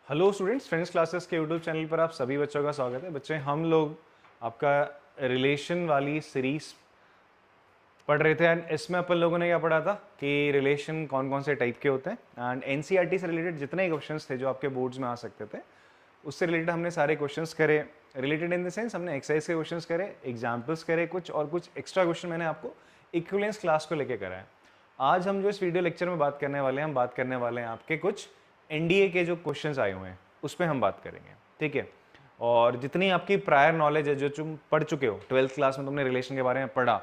Hello students, friends classes के YouTube channel पर आप सभी बच्चों का स्वागत है। बच्चे, हम लोग आपका रिलेशन वाली सीरीज पढ़ रहे थे एंड इसमें अपन लोगों ने क्या पढ़ा था कि रिलेशन कौन कौन से टाइप के होते हैं एंड एनसीईआरटी से रिलेटेड जितने क्वेश्चंस थे जो आपके बोर्ड्स में आ सकते थे उससे रिलेटेड हमने सारे क्वेश्चंस करे। रिलेटेड इन द सेंस हमने एक्सरसाइज के क्वेश्चंस करे, एग्जाम्पल्स करे कुछ, और कुछ एक्स्ट्रा क्वेश्चन मैंने आपको इक्विवेलेंस क्लास को लेकर कराया। आज हम जो इस वीडियो लेक्चर में बात करने वाले हैं, हम बात करने वाले हैं आपके कुछ एनडीए के जो क्वेश्चंस आए हुए हैं उस पर हम बात करेंगे, ठीक है। और जितनी आपकी प्रायर नॉलेज है जो तुम पढ़ चुके हो, 12th क्लास में तुमने रिलेशन के बारे में पढ़ा,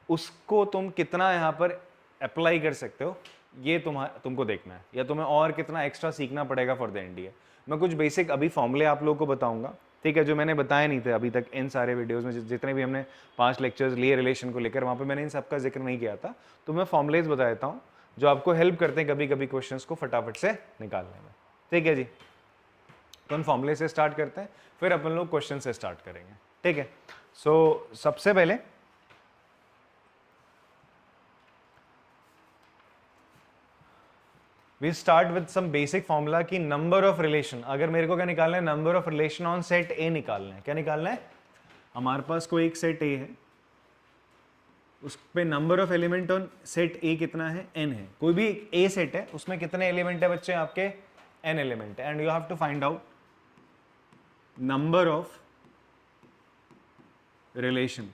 उसको तुम कितना यहाँ पर अप्लाई कर सकते हो ये तुमको देखना है, या तुम्हें और कितना एक्स्ट्रा सीखना पड़ेगा फॉर द एनडीए। मैं कुछ बेसिक अभी फॉर्मूले आप लोगों को बताऊंगा, ठीक है, जो मैंने बताए नहीं थे अभी तक इन सारे वीडियोस में। जितने भी हमने 5 लेक्चर्स लिए रिलेशन को लेकर, वहाँ पे मैंने इन सब का जिक्र नहीं किया था, तो मैं फॉर्मूलेज बता देता हूँ जो आपको हेल्प करते हैं कभी कभी क्वेश्चंस को फटाफट से निकालने में, ठीक है जी। तो हम फॉर्मूले से स्टार्ट करते हैं, फिर अपन लोग क्वेश्चन से स्टार्ट करेंगे, ठीक है। सो सबसे पहले we start with some basic formula की नंबर ऑफ रिलेशन। अगर मेरे को क्या निकालना है, number of relation on set A निकालना है। क्या निकालना है? हमारे पास कोई एक सेट ए है, उस पे number of element on set ए कितना है? n है। कोई भी ए सेट है, उसमें कितने एलिमेंट है बच्चे? आपके n एलिमेंट है, and you have to find out number of relation.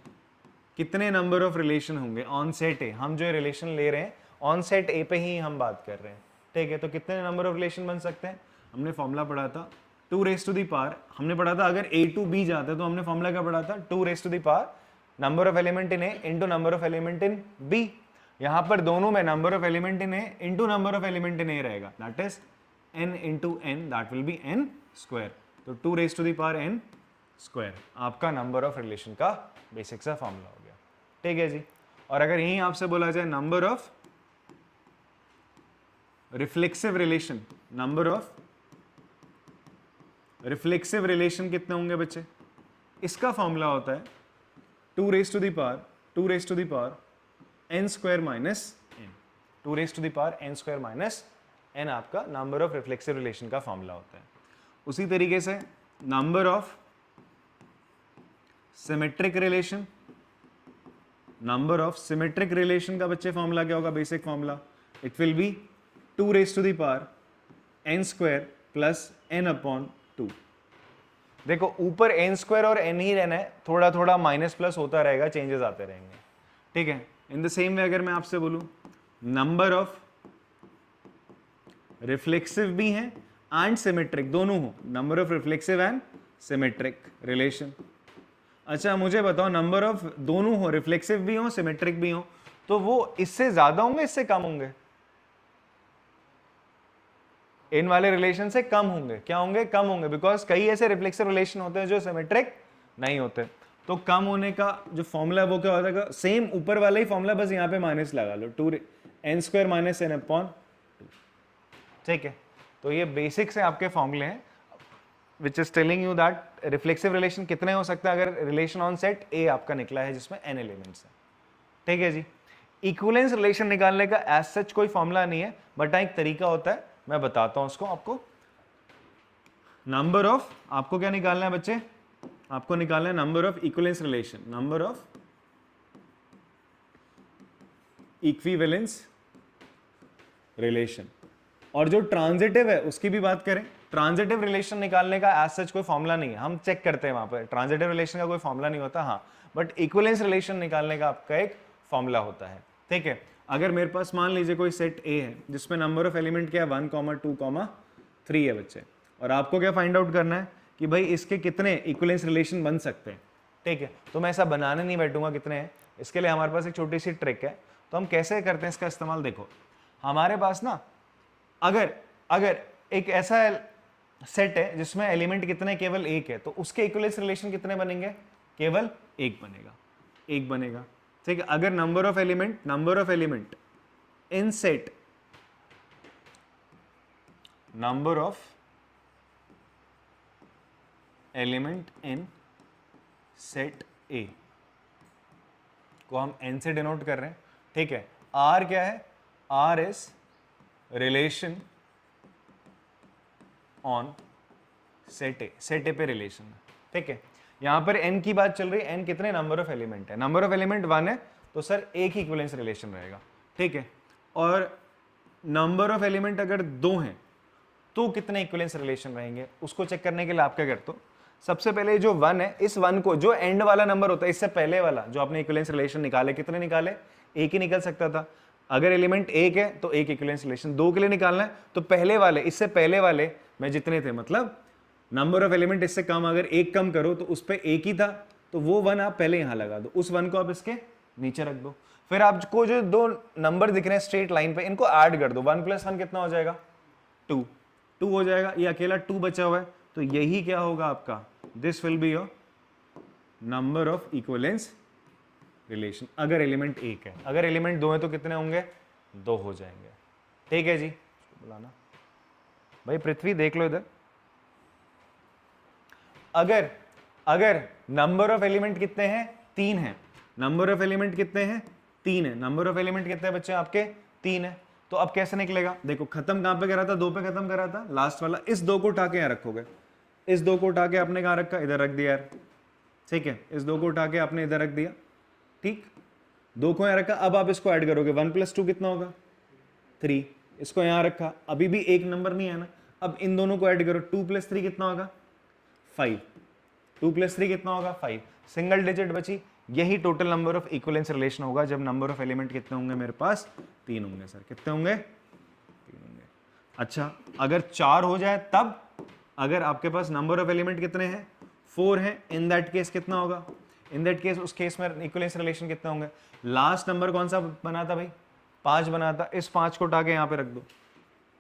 कितने नंबर ऑफ रिलेशन होंगे ऑन सेट ए? हम जो रिलेशन ले रहे हैं ऑन सेट ए पे ही हम बात कर रहे हैं, ठीक है। तो कितने नंबर ऑफ रिलेशन बन सकते हैं? हमने फॉर्मूला पढ़ा था 2 रेज टू द पावर, हमने पढ़ा था अगर a टू b जाता है तो हमने फॉर्मूला क्या पढ़ा था? 2 raise to the power number of element in a into number of element in b। यहां पर दोनों में number of element in a into number of element in a रहेगा, that is n into n, that will be n square. तो 2 raise to the power n square आपका number of relation का basic सा formula हो गया, ठीक है जी। और अगर यही आपसे बोला जाए number of reflexive relation, number of reflexive relation कितने होंगे बच्चे? इसका फॉर्मूला होता है 2 raise to the power n square minus n। 2 raise to the power n square minus n आपका नंबर ऑफ रिफ्लेक्सिव रिलेशन का फॉर्मूला होता है। उसी तरीके से number of symmetric relation, number of symmetric relation का बच्चे फॉर्मूला क्या होगा? Basic formula it will be 2 raise to the power n square plus n upon 2। देखो ऊपर n स्क्वायर और n ही रहना है, थोड़ा थोड़ा माइनस प्लस होता रहेगा, चेंजेस आते रहेंगे, ठीक है। इन द सेम वे अगर मैं आपसे बोलूं नंबर ऑफ रिफ्लेक्सिव भी है एंड सिमेट्रिक, दोनों हो, number of reflexive and symmetric relation. अच्छा मुझे बताओ, नंबर ऑफ दोनों हो, रिफ्लेक्सिव भी हो सिमेट्रिक भी हो, तो वो इससे ज्यादा होंगे इससे कम होंगे? इन वाले रिलेशन से कम होंगे। क्या होंगे? कम होंगे, बिकॉज कई ऐसे रिफ्लेक्सिव रिलेशन होते हैं जो सिमेट्रिक नहीं होते। तो कम होने का जो फॉर्मूला वो क्या होता है? सेम ऊपर वाला ही फॉर्मूला, बस यहाँ पे माइनस लगा लो, 2 n square minus n upon 2, ठीक है। तो ये बेसिक से आपके फॉर्मूले हैं which is telling you that reflexive relation कितने हो सकता है अगर रिलेशन ऑन सेट ए आपका निकला है जिसमें n एलिमेंट्स है, ठीक है जी। इक्विवेलेंस रिलेशन निकालने का एज सच कोई फॉर्मूला नहीं है, बट एक तरीका होता है, मैं बताता हूं उसको आपको। नंबर ऑफ, आपको क्या निकालना है बच्चे? आपको निकालना है number of equivalence relation, number of equivalence relation. और जो ट्रांजिटिव है उसकी भी बात करें, ट्रांजिटिव रिलेशन निकालने का एज सच कोई फॉर्मूला नहीं है, हम चेक करते हैं वहां पर, ट्रांजिटिव रिलेशन का कोई फॉर्मूला नहीं होता, हाँ, बट इक्विवेलेंस रिलेशन निकालने का आपका एक फॉर्मूला होता है, ठीक है। अगर मेरे पास मान लीजिए कोई सेट ए है जिसमें नंबर ऑफ एलिमेंट क्या है? 1, 2, 3 है बच्चे, और आपको क्या फाइंड आउट करना है कि भाई इसके कितने इक्विवेलेंस रिलेशन बन सकते हैं, ठीक है। तो मैं ऐसा बनाने नहीं बैठूंगा कितने हैं, इसके लिए हमारे पास एक छोटी सी ट्रिक है। तो हम कैसे करते हैं इसका इस्तेमाल? देखो हमारे पास ना अगर एक ऐसा सेट है जिसमें एलिमेंट कितने? केवल एक है, तो उसके इक्विवेलेंस रिलेशन कितने बनेंगे? केवल एक बनेगा, ठीक है। अगर number of element in set, number of element in set ए को हम n से डिनोट कर रहे हैं, ठीक है। r क्या है? r is relation on set ए पे रिलेशन है, ठीक है। यहाँ पर n की बात चल रही है, n कितने नंबर ऑफ एलिमेंट है, नंबर ऑफ एलिमेंट 1 है, तो सर एक ही इक्विवेलेंस रिलेशन रहेगा, ठीक है। और नंबर ऑफ एलिमेंट अगर 2 हैं तो कितने इक्विवेलेंस रिलेशन रहेंगे, उसको चेक करने के लिए आप क्या करते हो, सबसे पहले जो 1 है, इस 1 को, जो एंड वाला नंबर होता है, इससे पहले वाला जो आपने इक्विवेलेंस रिलेशन निकाले, कितने निकाले, एक ही निकल सकता था। अगर एलिमेंट एक है तो एक इक्विवेलेंस रिलेशन, 2 के लिए निकालना है तो पहले वाले, इससे पहले वाले में जितने थे, मतलब नंबर ऑफ एलिमेंट इससे कम, अगर एक कम करो तो उस पर एक ही था, तो वो 1 आप पहले यहां लगा दो, उस 1 को आप इसके नीचे रख दो। फिर आपको जो 2 नंबर दिख रहे हैं स्ट्रेट लाइन पे, इनको ऐड कर दो, 1 + 1 कितना हो जाएगा, 2 हो जाएगा, ये अकेला 2 बचा हुआ है, तो यही क्या होगा आपका, this will be your number of equivalence relation, अगर एलिमेंट एक है। अगर एलिमेंट 2 है तो कितने होंगे, 2 हो जाएंगे, ठीक है जी। बुलाना भाई, पृथ्वी देख लो इधर। अगर नंबर ऑफ एलिमेंट कितने हैं, 3 है, नंबर ऑफ एलिमेंट कितने हैं, 3 है, नंबर ऑफ एलिमेंट कितने हैं बच्चे आपके, 3 है, तो अब कैसे निकलेगा, देखो खत्म कहां पे करा था, 2 पे खत्म करा था, लास्ट वाला, इस 2 को उठा के यहां रखोगे, इस 2 को उठा के आपने कहां रखा, इधर रख दिया यार, ठीक है, इस 2 को उठा के आपने इधर रख दिया, ठीक, 2 को यहां रखा, अब आप इसको ऐड करोगे, 1 + 2 कितना होगा, 3, इसको यहां रखा, अभी भी एक नंबर नहीं है ना, अब इन दोनों को ऐड करो, 2 + 3 कितना होगा, 5, 2 + 3 कितना होगा, 5, सिंगल डिजिट बची, यही total number of equivalence relation होगा जब नंबर ऑफ एलिमेंट कितने होंगे मेरे पास, 3 होंगे सर, कितने होंगे, 3 होंगे। अच्छा, अगर 4 हो जाए तब, अगर आपके पास नंबर ऑफ एलिमेंट कितने हैं, 4 हैं, इन दैट केस कितना होगा, इन दैट केस, उस केस में इक्विवेलेंस रिलेशन कितने होंगे, लास्ट नंबर कौन सा बना था भाई, 5 बना था, इस 5 को उठा के यहाँ पे रख दो,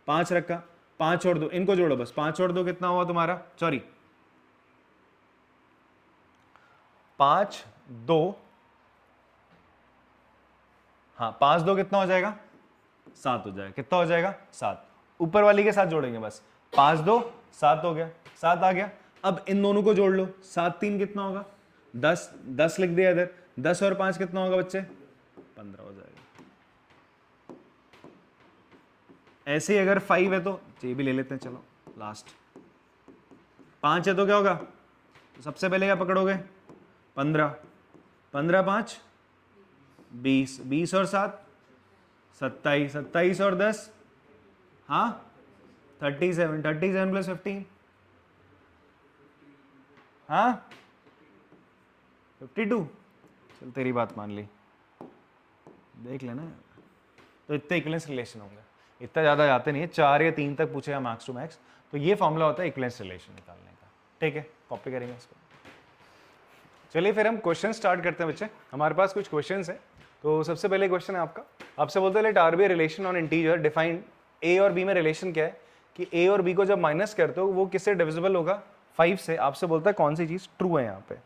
5 रखा, 5 और 2, इनको जोड़ो बस, 5 और 2 कितना हुआ तुम्हारा, सॉरी 5 2, हाँ 5 2 कितना हो जाएगा, 7 हो जाएगा, कितना हो जाएगा, 7, ऊपर वाली के साथ जोड़ेंगे बस, 5 2 7 हो गया, 7 आ गया, अब इन दोनों को जोड़ लो, 7 3 कितना होगा, 10, 10 लिख दिया इधर, 10 और 5 कितना होगा बच्चे, 15 हो जाएगा। ऐसे ही अगर 5 है तो ये भी ले लेते हैं, चलो लास्ट, 5 है तो क्या होगा, तो सबसे पहले क्या पकड़ोगे, 15, 15 5 20, 20 और 7 27, 27 और 10 हाँ 37, 37 + 15 हाँ 52, चल तेरी बात मान ली, देख लेना, तो इतने इक्विवेलेंस रिलेशन होंगे, इतना ज़्यादा जाते नहीं है, 4 या 3 तक पूछेगा मैक्स टू मैक्स, तो ये फॉर्मूला होता है इक्विवेलेंस रिलेशन निकालने का, ठीक है, कॉपी करेंगे इसको। चलिए फिर हम क्वेश्चन स्टार्ट करते हैं बच्चे, हमारे पास कुछ क्वेश्चंस हैं। तो सबसे पहले क्वेश्चन है आपका, आपसे बोलते हैं let R be relation on integer defined, A और बी में रिलेशन क्या है कि ए और बी को जब माइनस करते हो वो किससे डिविजिबल होगा, 5 से। आपसे बोलता है कौन सी चीज़ ट्रू है यहाँ पे,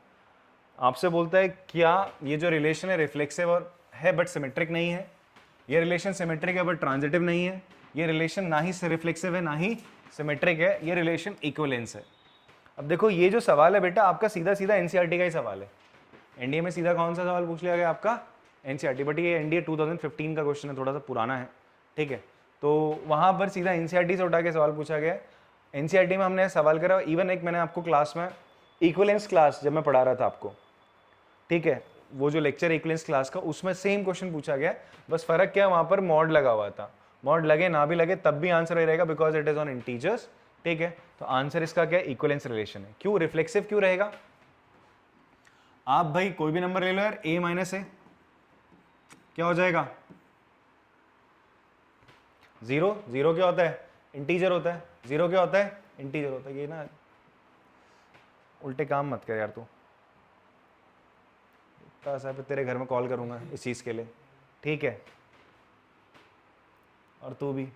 आपसे बोलता है क्या ये जो रिलेशन है रिफ्लेक्सिव और है बट सिमेट्रिक नहीं है, ये रिलेशन सिमेट्रिक है बट ट्रांजिटिव नहीं है, ये रिलेशन ना ही रिफ्लेक्सिव है ना ही सिमेट्रिक है, ये रिलेशन इक्विवेलेंस है। अब देखो ये जो सवाल है बेटा आपका सीधा सीधा एनसीईआरटी का ही सवाल है, एनडीए में सीधा कौन सा सवाल पूछ लिया गया आपका, एनसीईआरटी, बट ये एनडीए 2015 का क्वेश्चन है, थोड़ा सा पुराना है, ठीक है, तो वहाँ पर सीधा एनसीईआरटी से उठा के सवाल पूछा गया है। एनसीईआरटी में हमने सवाल करा, इवन एक मैंने आपको क्लास में इक्विवेलेंस क्लास जब मैं पढ़ा रहा था आपको, ठीक है, वो जो लेक्चर इक्विवेलेंस क्लास का, उसमें सेम क्वेश्चन पूछा गया, बस फर्क क्या वहाँ पर मॉड लगा हुआ था, मॉड लगे ना भी लगे तब भी आंसर रहेगा because it is on integers, ठीक है, तो आंसर इसका क्या है, इक्विवेलेंस रिलेशन है। क्यों रिफ्लेक्सिव क्यों रहेगा, आप भाई कोई भी नंबर ले लो यार, a माइनस ए क्या हो जाएगा, 0, 0 क्या होता है, इंटीजर होता है, 0 क्या होता है, इंटीजर होता है, ये ना उल्टे काम मत कर यार तू, फिर तेरे घर में कॉल करूंगा इस चीज के लिए, ठीक है, और तू भी,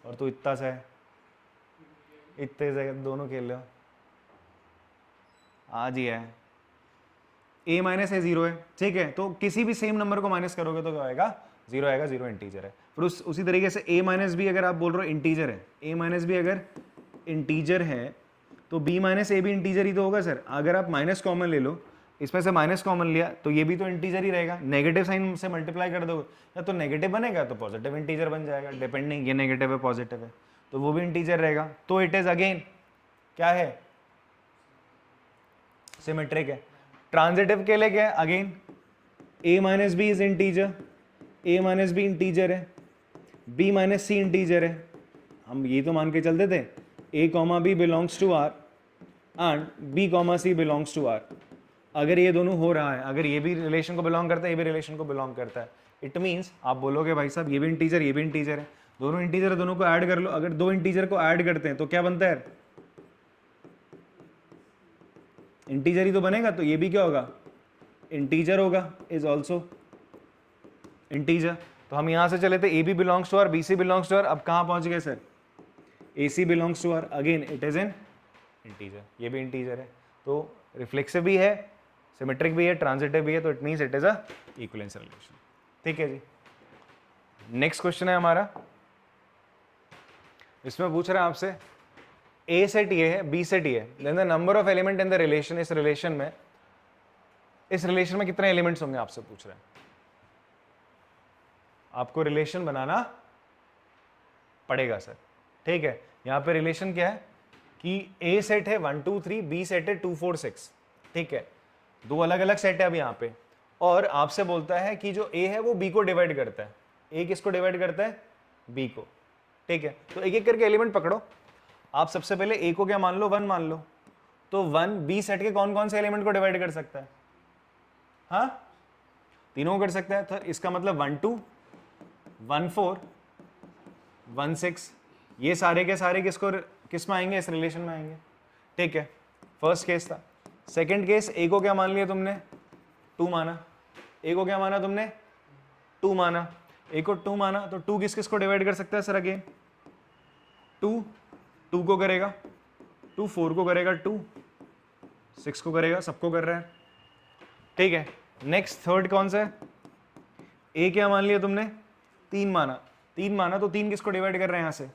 और तू इतना सा है, इतने से दोनों खेल लो, आज ही है, a माइनस है 0 है, ठीक है, तो किसी भी सेम नंबर को माइनस करोगे तो क्या आएगा, 0 आएगा, 0 इंटीजर है। फिर उसी तरीके से a माइनस भी अगर आप बोल रहे हो इंटीजर है, a माइनस भी अगर इंटीजर है तो b माइनस ए भी इंटीजर ही तो होगा सर। अगर आप माइनस कॉमन ले लो, इसमें से माइनस कॉमन लिया तो ये भी तो इंटीजर ही रहेगा, नेगेटिव साइन से मल्टीप्लाई कर दोगे या तो नेगेटिव बनेगा तो पॉजिटिव इंटीजर बन जाएगा, डिपेंडिंग ये नेगेटिव है पॉजिटिव है तो वो भी इंटीजर रहेगा, तो इट इज अगेन क्या है, सिमेट्रिक है। ट्रांजिटिव के लिए क्या है, again a minus B is integer, a minus B integer है, b माइनस सी इंटीजर है। हम ये तो मान के चलते थे a comma B belongs to r and b comma C belongs to r। अगर ये दोनों हो रहा है, अगर ये भी रिलेशन को बिलोंग करता है, ये भी रिलेशन को बिलोंग करता है, इट मीन्स आप बोलोगे भाई साहब ये भी इंटीजर, ये भी इंटीजर है, दोनों इंटीजर है, दोनों को ऐड कर लो। अगर दो इंटीजर को ऐड करते हैं तो क्या बनता है, इंटीजर ही तो बनेगा। तो ये भी क्या होगा, इंटीजर होगा, इज ऑल्सो इंटीजर। तो हम यहां से चले थे A B belongs to R, B C belongs to R. अब कहां पहुंच गए sir, A C belongs to R, again it is an integer, ये भी इंटीजर है। तो रिफ्लेक्सिव भी है, सिमेट्रिक भी है, ट्रांजिटिव भी है, तो it means it is a equivalence relation. ठीक है जी। नेक्स्ट क्वेश्चन है हमारा, इसमें पूछ रहा है आपसे ए सेट ये है, बी सेट ये है, then the number of element in the relation, इस रिलेशन में कितने एलिमेंट्स होंगे आपसे पूछ रहे हैं। आपको रिलेशन बनाना पड़ेगा सर। ठीक है, यहां पे रिलेशन क्या है कि ए सेट है 1 2 3, बी सेट है 2 4 6। ठीक है, दो अलग अलग सेट है अब यहाँ पे, और आपसे बोलता है कि जो ए है वो बी को डिवाइड करता है। ए किसको डिवाइड करता है, बी को। ठीक है, तो एक एक करके एलिमेंट पकड़ो। आप सबसे पहले ए को क्या मान लो, 1 मान लो। तो 1 बी सेट के कौन कौन से एलिमेंट को डिवाइड कर सकता है, हाँ तीनों को कर सकता है। तो इसका मतलब 1 2 1 4 1 6, ये सारे के सारे किस में आएंगे, इस रिलेशन में आएंगे। ठीक है, फर्स्ट केस था। सेकंड केस, ए को क्या मान लिया तुमने, 2 माना। ए को क्या माना तुमने, 2 माना। ए को 2 माना, तो 2 किस किस को डिवाइड कर सकता है सर, अगेन 2 2 को करेगा, 2 4 को करेगा, 2 6 को करेगा, सबको कर रहा है। ठीक है, नेक्स्ट थर्ड कौन सा है, ए क्या मान लिया तुमने, 3 माना। 3 माना तो 3 किसको डिवाइड कर रहे हैं, यहां से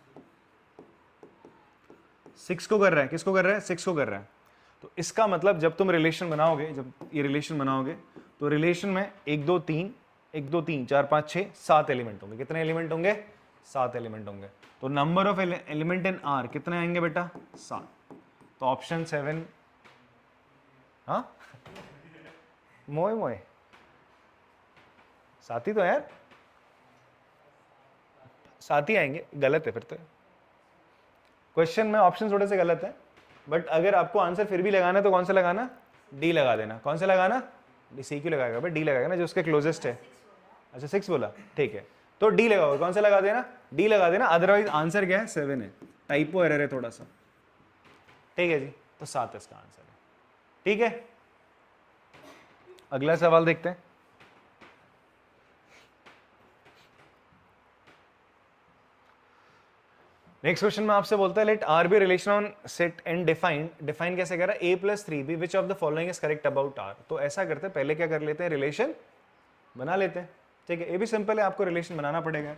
6 को कर रहा है, किसको कर रहा है, 6 को कर रहा है। तो इसका मतलब जब तुम रिलेशन बनाओगे, जब ये रिलेशन बनाओगे, तो रिलेशन में 1 2 3 1 2 3 4 5 6 7 एलिमेंट होंगे। कितने एलिमेंट होंगे, 7 एलिमेंट होंगे। तो number of element in are कितने आएंगे बेटा, 7। तो ऑप्शन 7, हाँ मोए मोए 7 ही तो यार, 7 ही आएंगे। गलत है फिर तो क्वेश्चन में, ऑप्शन थोड़े से गलत है, बट अगर आपको आंसर फिर भी लगाना है तो कौन सा लगाना, डी लगा देना। कौन सा लगाना, सी क्यों लगाएगा भाई, डी लगाएगा ना जो उसके क्लोजेस्ट है। अच्छा 6 बोला, ठीक है, तो डी लगाओ। कौन सा लगा देना, डी लगा देना, अदरवाइज आंसर क्या है, 7 है, टाइपो एरर है थोड़ा सा। ठीक है जी, तो 7 इसका आंसर है। ठीक है, अगला सवाल देखते हैं। नेक्स्ट क्वेश्चन में आपसे बोलता है let R be relation on set and define कैसे कर रहा है, a plus 3b which of the following is correct about R. तो ऐसा करते हैं, पहले क्या कर लेते हैं, रिलेशन बना लेते हैं। ठीक है, ये भी सिंपल है, आपको रिलेशन बनाना पड़ेगा।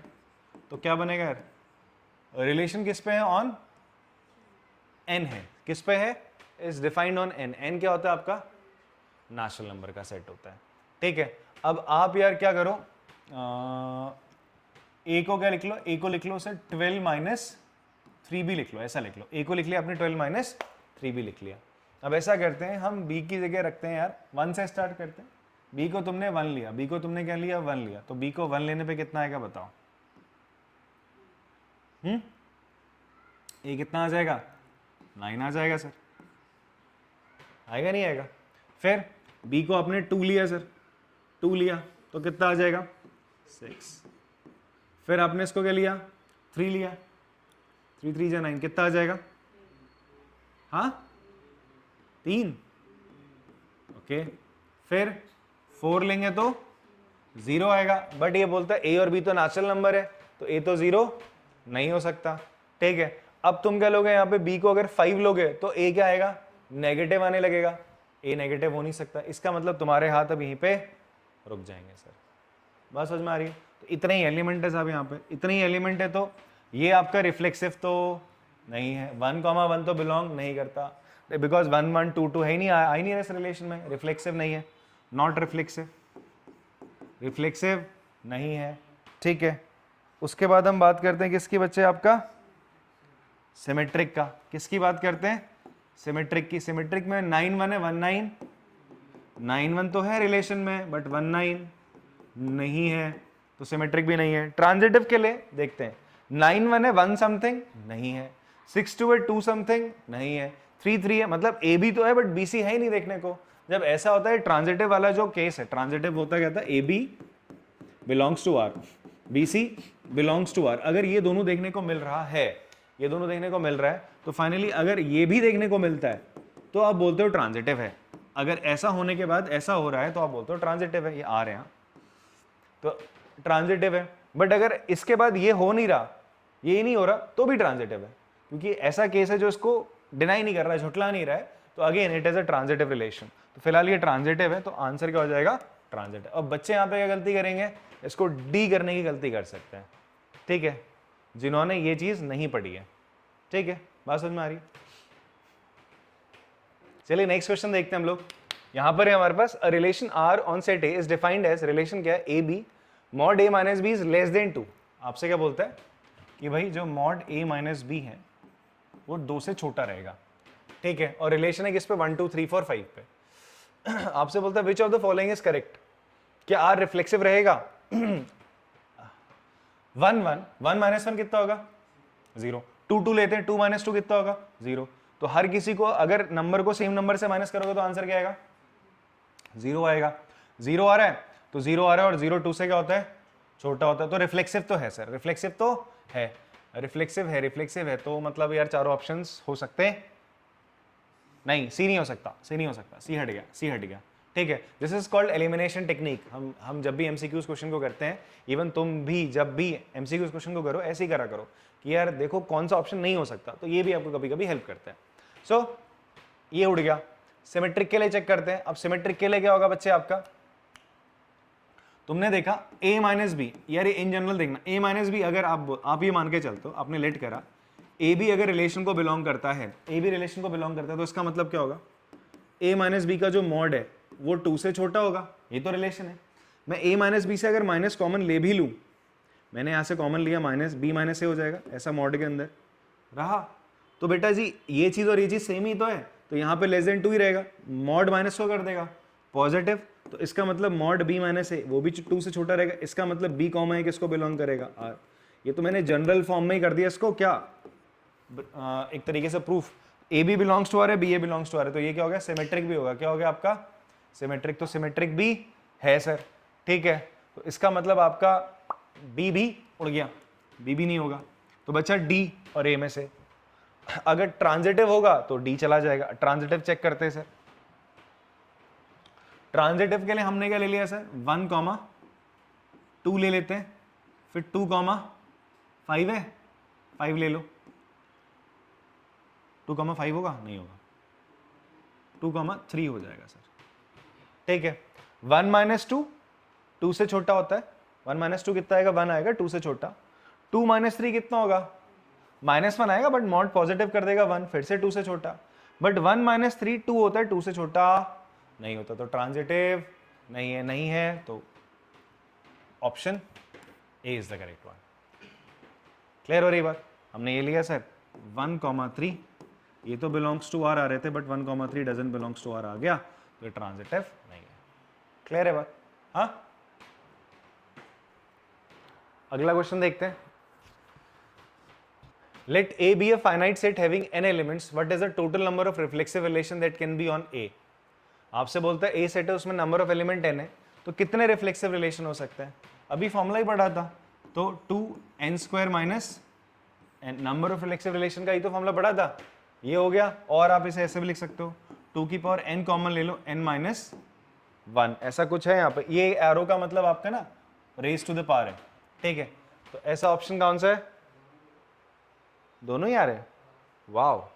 तो क्या बनेगा यार, रिलेशन किस पे है, ऑन n है, किस पे है, is defined on n। n क्या होता है आपका, नेचुरल नंबर का सेट होता है। ठीक है, अब आप यार क्या करो, a को क्या लिख लो, a को लिख लो सर 12 माइनस 3b लिख लो, ऐसा लिख लो। a को लिख लिया आपने 12 माइनस 3b लिख लिया। अब ऐसा करते हैं, हम b की जगह रखते हैं यार 1 से स्टार्ट करते हैं। b को तुमने 1 लिया, b को तुमने क्या लिया, 1 लिया, तो b को 1 लेने पे कितना आएगा बताओ, a कितना आ जाएगा, 9 आ जाएगा सर, आएगा नहीं आएगा। फिर b को आपने 2 लिया सर, 2 लिया तो कितना आ जाएगा, 6। फिर आपने इसको क्या लिया, 3 लिया, 3 3 जा 9, कितना आ जाएगा, हाँ 3। ओके, फिर 4 लेंगे तो 0 आएगा, बट ये बोलता है a और b तो नेचुरल नंबर है, तो a तो 0 नहीं हो सकता। ठीक है, अब तुम क्या लोगे, यहाँ पे b को अगर 5 लोगे तो a क्या आएगा, नेगेटिव आने लगेगा, a नेगेटिव हो नहीं सकता। इसका मतलब तुम्हारे हाथ अब यहीं पे रुक जाएंगे सर। बात समझ में आ रही है, तो इतने ही एलिमेंट है साहब यहाँ पे, इतने ही एलिमेंट है, तो ये आपका रिफ्लेक्सिव तो नहीं है, 1, 1 तो बिलोंग नहीं करता, बिकॉज 1 1 2 2 है ही नहीं, आ ही नहीं है इस रिलेशन में, रिफ्लेक्सिव नहीं है, नॉट रिफ्लेक्सिव, रिफ्लेक्सिव नहीं है। ठीक है, उसके बाद हम बात करते हैं किसकी बच्चे, आपका सिमेट्रिक का। किसकी बात करते हैं, सिमेट्रिक की, सिमेट्रिक में 9 1 है 19, 9 1 तो है रिलेशन में बट 19 नहीं है, तो सिमेट्रिक भी नहीं है। ट्रांजिटिव के लिए देखते हैं, 9 1 है 1 समथिंग नहीं है, 6 2 है 2 समथिंग नहीं है, 3 3 है, मतलब ए बी तो है बट बी सी है ही नहीं देखने को। जब ऐसा होता है ट्रांजिटिव वाला जो केस है, ट्रांजिटिव होता क्या था, A B belongs to R, B C belongs to R. अगर ये दोनों देखने को मिल रहा है, ये दोनों देखने को मिल रहा है, तो फाइनली अगर ये भी देखने को मिलता है तो आप बोलते हो ट्रांजिटिव है। अगर ऐसा होने के बाद ऐसा हो रहा है तो आप बोलते हो ट्रांजिटिव है, ये आ रहे हैं तो ट्रांजिटिव है। बट अगर इसके बाद ये हो नहीं रहा, ये नहीं हो रहा, तो भी ट्रांजिटिव है, क्योंकि ऐसा केस है जो इसको डिनाई नहीं कर रहा है, झुटला नहीं रहा है, तो again it is a transitive relation. तो फिलहाल ये ट्रांजिटिव है, तो आंसर क्या हो जाएगा, ट्रांजिटिव। अब बच्चे यहाँ पे क्या गलती करेंगे, इसको डी करने की गलती कर सकते हैं, ठीक है, जिन्होंने ये चीज नहीं पढ़ी है, ठीक है, बात समझ में आ रही है। चलिए नेक्स्ट क्वेश्चन देखते हैं हम लोग। यहां पर है हमारे पास, a relation R on set A is defined as, relation क्या है, A B mod A minus B is less than 2। आपसे क्या बोलता है कि भाई जो मॉड ए माइनस बी है वो 2 से छोटा रहेगा, ठीक है, और रिलेशन है किस पे, 1 2 3 4 5 पे। आपसे बोलता है विच of the following is correct, क्या आर रिफ्लेक्सिव रहेगा। 1 1 1 माइनस 1 कितना होगा, 0। 2 2 लेते हैं, 2 माइनस 2 कितना होगा, 0। तो हर किसी को अगर नंबर को सेम नंबर से माइनस करोगे तो आंसर क्या आएगा, 0 आएगा। 0 आ रहा है तो 0 आ रहा है, और 0 2 से क्या होता है, छोटा होता है, तो रिफ्लेक्सिव तो है सर, रिफ्लेक्सिव तो है, रिफ्लेक्सिव है, रिफ्लेक्सिव है, तो मतलब यार चारों ऑप्शंस हो सकते हैं, नहीं सी नहीं हो सकता, सी नहीं हो सकता, सी हट गया, सी हट गया, ठीक है। This is called elimination technique. हम जब भी एमसीक्यूज क्वेश्चन को करते हैं, इवन तुम भी जब भी एमसीक्यूज क्वेश्चन को करो ऐसे ही करा करो कि यार देखो कौन सा ऑप्शन नहीं हो सकता, तो ये भी आपको कभी कभी हेल्प करता है। सो ये उड़ गया। सिमेट्रिक के लिए चेक करते हैं। अब सिमेट्रिक के लिए क्या होगा बच्चे आपका, तुमने देखा a माइनस बी, यार इन जनरल देखना, a माइनस बी अगर आप ये मान के चलते हो, आपने लेट करा ए बी अगर रिलेशन को बिलोंग करता है, ए बी रिलेशन को बिलोंग करता है, तो इसका मतलब क्या होगा, a माइनस बी का जो मॉड है वो 2 से छोटा होगा, ये तो रिलेशन है। मैं a माइनस बी से अगर माइनस कॉमन ले भी लूँ, मैंने यहाँ से कॉमन लिया, माइनस बी माइनस ए हो जाएगा, ऐसा मॉड के अंदर रहा, तो बेटा जी ये चीज़ और ये चीज़ सेम ही तो है, तो यहाँ पे लेस देन 2 ही रहेगा, मॉड माइनस को कर देगा पॉजिटिव, तो इसका मतलब मॉड बी माइनस ए वो भी 2 से छोटा रहेगा, इसका मतलब बी कॉमा है किसको बिलोंग करेगा, आर। ये तो मैंने जनरल फॉर्म में ही कर दिया इसको, क्या एक तरीके से proof, A B belongs to R है, B A belongs to R है, तो ये क्या हो गया, सिमेट्रिक भी होगा। क्या हो गया आपका, सिमेट्रिक, तो सिमेट्रिक भी है सर, ठीक है, तो इसका मतलब आपका बी भी उड़ गया, बी भी नहीं होगा, तो बचा डी और ए में से। अगर ट्रांजिटिव होगा तो डी चला जाएगा। ट्रांजिटिव चेक करते हैं सर, ट्रांजिटिव के लिए हमने क्या ले लिया सर, 1 2 ले लेते हैं, फिर 2 5 है, 5 ले लो, 2 5 होगा, नहीं होगा, 2 3 हो जाएगा सर, ठीक है। 1 माइनस 2 2 से छोटा होता है, 1 माइनस 2 कितना आएगा, 1 आएगा, 2 से छोटा। 2 माइनस 3 कितना होगा, -1 आएगा, बट मॉड पॉजिटिव कर देगा 1, फिर से 2 से छोटा, बट 1 माइनस 3 2 होता है, 2 से छोटा नहीं होता, तो ट्रांजिटिव नहीं है, नहीं है, तो option A is the correct one. Clear हो रही बात, हमने ये लिया सर 1 3, ये तो बिलोंग्स टू आर आ रहे थे, but 1 3 doesn't belongs to R आ गया, तो ट्रांजिटिव नहीं है। क्लियर है बात, हाँ। अगला क्वेश्चन देखते हैं। Let A be a finite set having n elements. What is the total number of reflexive relation that can be on A? आपसे बोलता है A सेट है, उसमें नंबर ऑफ एलिमेंट n है, तो कितने रिफ्लेक्सिव रिलेशन हो सकते हैं। अभी फॉर्मूला ही पढ़ा था, तो 2n² minus number of reflexive relation का ही तो फॉर्मूला पढ़ा था, ये हो गया। और आप इसे ऐसे भी लिख सकते हो, 2 की पावर n कॉमन ले लो, n माइनस 1, ऐसा कुछ है यहाँ पे। ये एरो का मतलब आपका ना रेज टू द पावर है, ठीक है, तो ऐसा ऑप्शन कौन सा है, दोनों ही आ रहे हैं, वाओ,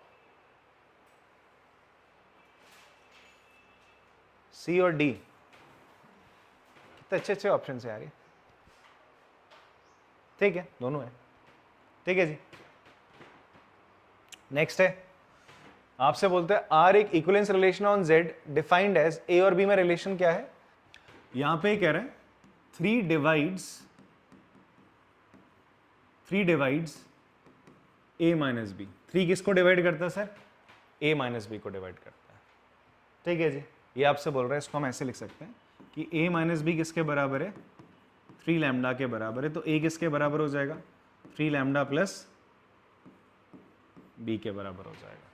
सी और डी, कितने अच्छे अच्छे ऑप्शन है यार ये, ठीक है, दोनों है, ठीक है जी। नेक्स्ट है, आपसे बोलते हैं आर एक equivalence relation on Z defined as, A और बी में रिलेशन क्या है, यहां पे कह रहे हैं 3 डिवाइड्स ए माइनस बी। 3 किसको डिवाइड करता है सर, a माइनस बी को डिवाइड करता है। ठीक है जी, ये आपसे बोल रहा है, इसको हम ऐसे लिख सकते हैं कि a माइनस बी किसके बराबर है, 3 लैम्डा के बराबर है। तो a किसके बराबर हो जाएगा, 3 लैम्डा प्लस b के बराबर हो जाएगा।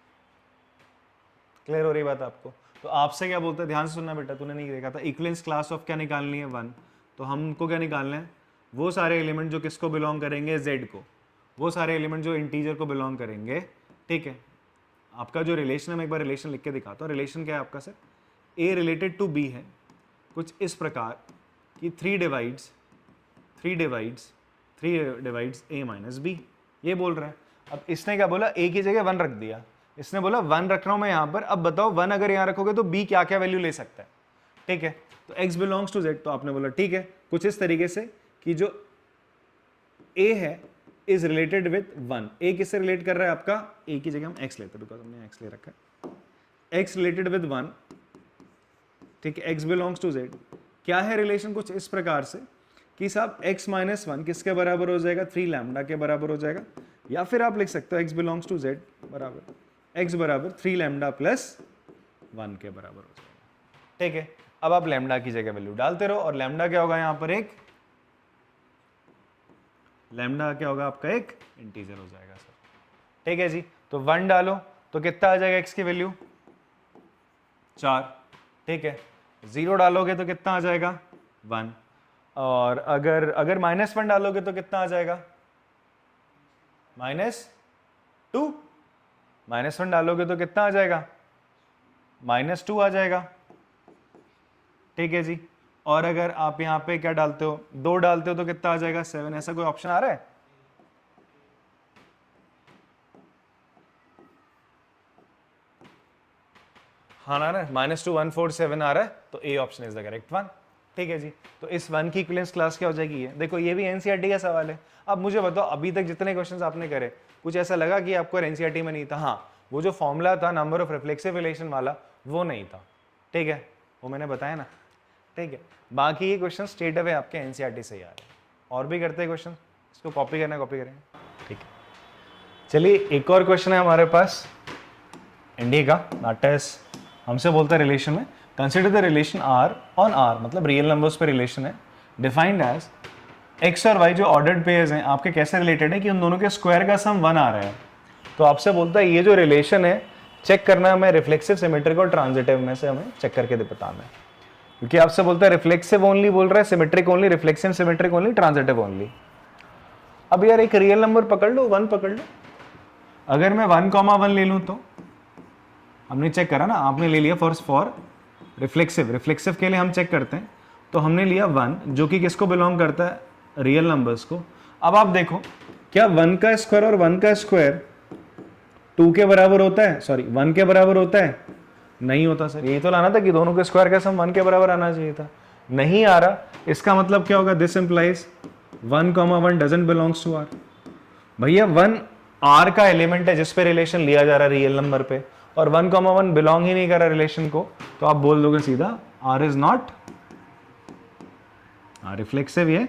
क्लियर हो रही बात आपको? तो आपसे क्या बोलता है, ध्यान से सुनना बेटा, तूने नहीं देखा था, इक्विवेलेंस क्लास ऑफ क्या निकालनी है, 1। तो हमको क्या निकालना है, वो सारे एलिमेंट जो किसको बिलोंग करेंगे, z को, वो सारे एलिमेंट जो इंटीजर को बिलोंग करेंगे। ठीक है, आपका जो रिलेशन है, मैं एक बार रिलेशन लिख के दिखाता हूँ। रिलेशन क्या है आपका sir, a related to b है कुछ इस प्रकार कि 3 डिवाइड्स a माइनस बी, ये बोल रहा है। अब इसने क्या बोला, a की जगह 1 रख दिया, इसने बोला 1 रख रहा हूं मैं यहाँ पर। अब बताओ 1 अगर यहाँ रखोगे तो b क्या क्या वैल्यू ले सकता है। ठीक है, तो x बिलोंग्स टू z, तो आपने बोला ठीक है, कुछ इस तरीके से कि जो a है इज रिलेटेड विद 1। a किससे रिलेट कर रहा है आपका, a की जगह हम x लेते हैं बिकॉज हमने x ले रखा है, x रिलेटेड विद 1। ठीक है, x बिलोंग्स टू z, क्या है रिलेशन, कुछ इस प्रकार से कि साहब x माइनस 1 किसके बराबर हो जाएगा, 3 लैम्डा के बराबर हो जाएगा। या फिर आप लिख सकते हो x बिलोंग्स टू z बराबर x बराबर 3 लैम्डा प्लस 1 के बराबर हो जाएगा। ठीक है, अब आप लैम्डा की जगह वैल्यू डालते रहो, और लैम्डा क्या होगा यहाँ पर, एक लैम्डा क्या होगा आपका, एक इंटीजर हो जाएगा सर। ठीक है जी, तो 1 डालो तो कितना आ जाएगा x की वैल्यू, 4। ठीक है, 0 डालोगे तो कितना आ जाएगा, 1। और अगर -1 डालोगे तो कितना आ जाएगा, -2। -1 डालोगे तो कितना आ जाएगा, -2 आ जाएगा। ठीक है जी, और अगर आप यहाँ पे क्या डालते हो, 2 डालते हो तो कितना आ जाएगा, 7। ऐसा कोई ऑप्शन आ रहा है, हाँ ना, -2 1 4 7 आ रहा है, तो A option is the correct one. ठीक है जी, तो इस 1 की इक्विवेलेंस क्लास क्या हो जाएगी, ये देखो, ये भी एनसीईआरटी का सवाल है। अब मुझे बताओ, अभी तक जितने क्वेश्चंस आपने करे, कुछ ऐसा लगा कि आपको एनसीईआरटी में नहीं था? हाँ, वो जो फॉर्मूला था नंबर ऑफ रिफ्लेक्सिव रिलेशन वाला, वो नहीं था। ठीक है, वो मैंने बताया ना। ठीक है, बाकी ये क्वेश्चन स्ट्रेट अवे आपके एनसीईआरटी से ही आ रहे हैं। और भी करते हैं क्वेश्चन, इसको कॉपी करना, कॉपी करेंगे। ठीक है, चलिए एक और क्वेश्चन है हमारे पास एनडीए का, दैट इज हमसे बोलता है रिलेशन में, consider the relation R on R, मतलब रियल नंबर्स पे रिलेशन है, डिफाइंड एज एक्स और वाई जो ऑर्डर्ड पेयर्स हैं आपके कैसे रिलेटेड है कि उन दोनों के स्क्वायर का सम 1 आ रहा है। तो आपसे बोलता है ये जो रिलेशन है चेक करना है हमें, रिफ्लेक्सिव, सिमेट्रिक और ट्रांजिटिव में से हमें चेक करके बताना है। क्योंकि आपसे बोलता है रिफ्लेक्सिव ओनली बोल रहा है, symmetric only, reflexive symmetric only, transitive only. अब यार एक रियल नंबर पकड़ लो, 1 पकड़ लो। अगर मैं 1,1 ले लूं तो हमने चेक करा ना, आपने ले लिया फॉर रिफ्लेक्सिव, रिफ्लेक्सिव के लिए हम चेक करते हैं, तो हमने लिया 1 जो कि किसको बिलोंग करता है, रियल नंबर्स को। अब आप देखो, क्या 1 का स्क्वायर और 1 का स्क्वायर 2 के बराबर होता है, सॉरी 1 के बराबर होता है? नहीं होता सर, यही तो लाना था कि दोनों के स्क्वायर का सम 1 के बराबर आना चाहिए था, नहीं आ रहा। इसका मतलब क्या होगा, this implies 1,1 doesn't belongs to R. भैया 1 आर का एलिमेंट है जिस पे रिलेशन लिया जा रहा है रियल नंबर पे, और 1,1 बिलोंग ही नहीं कर रहा रिलेशन को, तो आप बोल दोगे सीधा आर इज नॉट रिफ्लेक्सिव, ये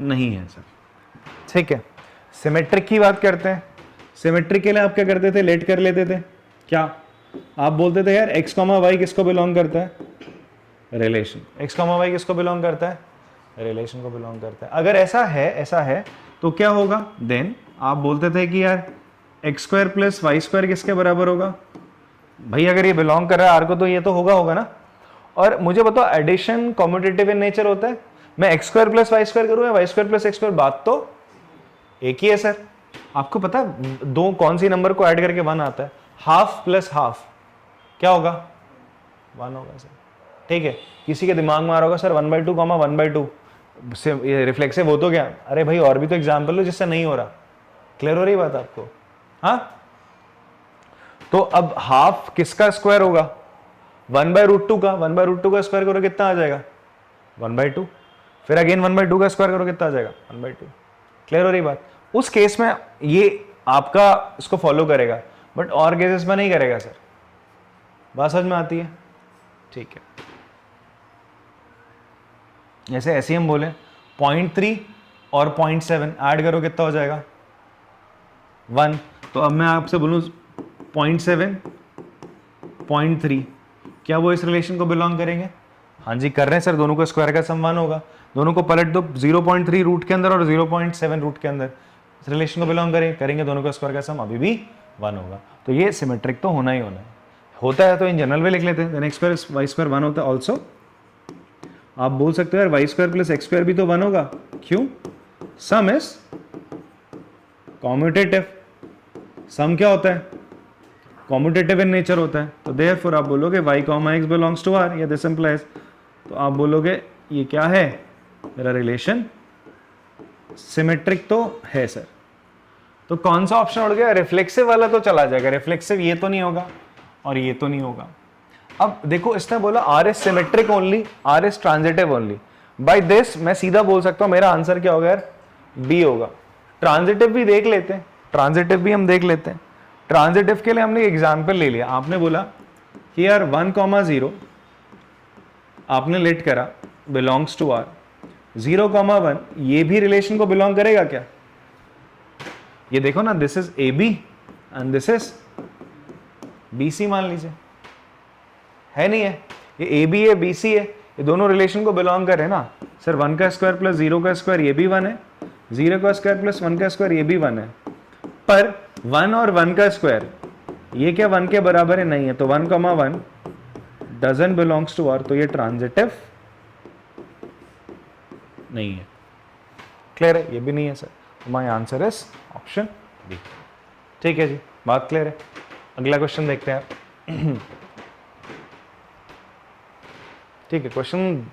नहीं है सर। ठीक है, सिमेट्रिक की बात करते हैं। सिमेट्रिक के लिए आप क्या करते थे, लेट कर लेते थे, क्या आप बोलते थे यार x, y किसको बिलोंग करता है, रिलेशन। x, y किसको बिलोंग करता है, रिलेशन को बिलोंग करता है। अगर ऐसा है तो क्या होगा, देन आप बोलते थे कि यार x² + y² किसके बराबर होगा। भाई अगर ये बिलोंग कर रहा है आर को तो ये तो होगा ना। और मुझे बताओ एडिशन कॉम्यूटेटिव इन नेचर होता है, मैं x² + y² करूं या y² + x², बात तो एक ही है सर। आपको पता है दो कौन सी नंबर को ऐड करके 1 आता है, हाफ प्लस हाफ क्या होगा, 1 होगा सर। ठीक है, किसी के दिमाग में आ रहा होगा सर 1/2, 1/2 से ये रिफ्लेक्सिव हो तो क्या, अरे भाई और भी तो एग्जाम्पल लो जिससे नहीं हो रहा। क्लियर हो रही बात आपको? हाँ, तो अब हाफ किसका स्क्वायर होगा, 1/√2 का, 1/√2 का स्क्वायर करो कितना आ जाएगा, 1/2, फिर अगेन 1/2 का स्क्वायर करो कितना आ जाएगा, 1/2। क्लियर हो रही बात? उस केस में ये आपका इसको फॉलो करेगा, बट और केसेस में नहीं करेगा सर। बात समझ में आती है? ठीक है, जैसे ऐसे हम बोले 0.3 और 0.7 ऐड करो कितना हो जाएगा, 1। तो अब मैं आपसे बोलूँ 0.7, 0.3, क्या वो इस रिलेशन को बिलोंग करेंगे? हाँ जी कर रहे हैं सर, दोनों का स्क्वायर का सम 1 होगा। दोनों को पलट दो, 0.3 रूट के अंदर और 0.7 रूट के अंदर, इस रिलेशन को बिलोंग करेंगे, दोनों का स्क्वायर का सम अभी भी 1 होगा। तो ये सिमेट्रिक तो होना ही होना है। होता है तो इन जनरल में लिख लेते हैं, एक्स स्क्वायर वाई स्क्वायर 1 होता है ऑल्सो। आप बोल सकते हो यार Y square plus X square भी तो 1 होगा, क्यों? सम इज कॉम्यूटेटिव। सम क्या होता है? कॉम्यूटेटिव इन नेचर होता है। तो देयरफॉर आप बोलोगे y comma x belongs to r, या दिस इंप्लाइज, तो आप बोलोगे ये क्या है, मेरा रिलेशन सिमेट्रिक तो है सर। तो कौन सा ऑप्शन उड़ गया? रिफ्लेक्सिव वाला तो चला जाएगा, रिफ्लेक्सिव ये तो नहीं होगा और ये तो नहीं होगा। अब देखो इसने बोला r is symmetric only, r is transitive only. By this मैं सीधा बोल सकता हूं मेरा आंसर क्या होगा यार, b होगा। ट्रांजिटिव भी देख लेते हैं, ट्रांजिटिव भी हम देख लेते हैं। ट्रांजिटिव के लिए हमने एग्जाम्पल ले लिया, आपने बोला कि यार 1,0 आपने लेट करा बिलोंग्स टू r, 0,1 ये भी रिलेशन को बिलोंग करेगा क्या? ये देखो ना, this is A B and this is B C मान लीजिए, है नहीं है? ये ए बी है बी सी है, ये दोनों रिलेशन को बिलोंग कर रहे हैं ना सर। 1 का स्क्वायर प्लस 0 का स्क्वायर ये भी 1 है, 0 का स्क्वायर प्लस 1 का स्क्वायर ये भी 1 है। पर 1 और 1 का स्क्वायर ये क्या 1 के बराबर है? नहीं है। तो 1,1 डजंट बिलोंग्स टू r, तो ये ट्रांजिटिव नहीं है। क्लियर है? ये भी नहीं है सर। My answer is option B. ठीक है जी, बात क्लियर है। अगला क्वेश्चन देखते हैं आप। ठीक है, क्वेश्चन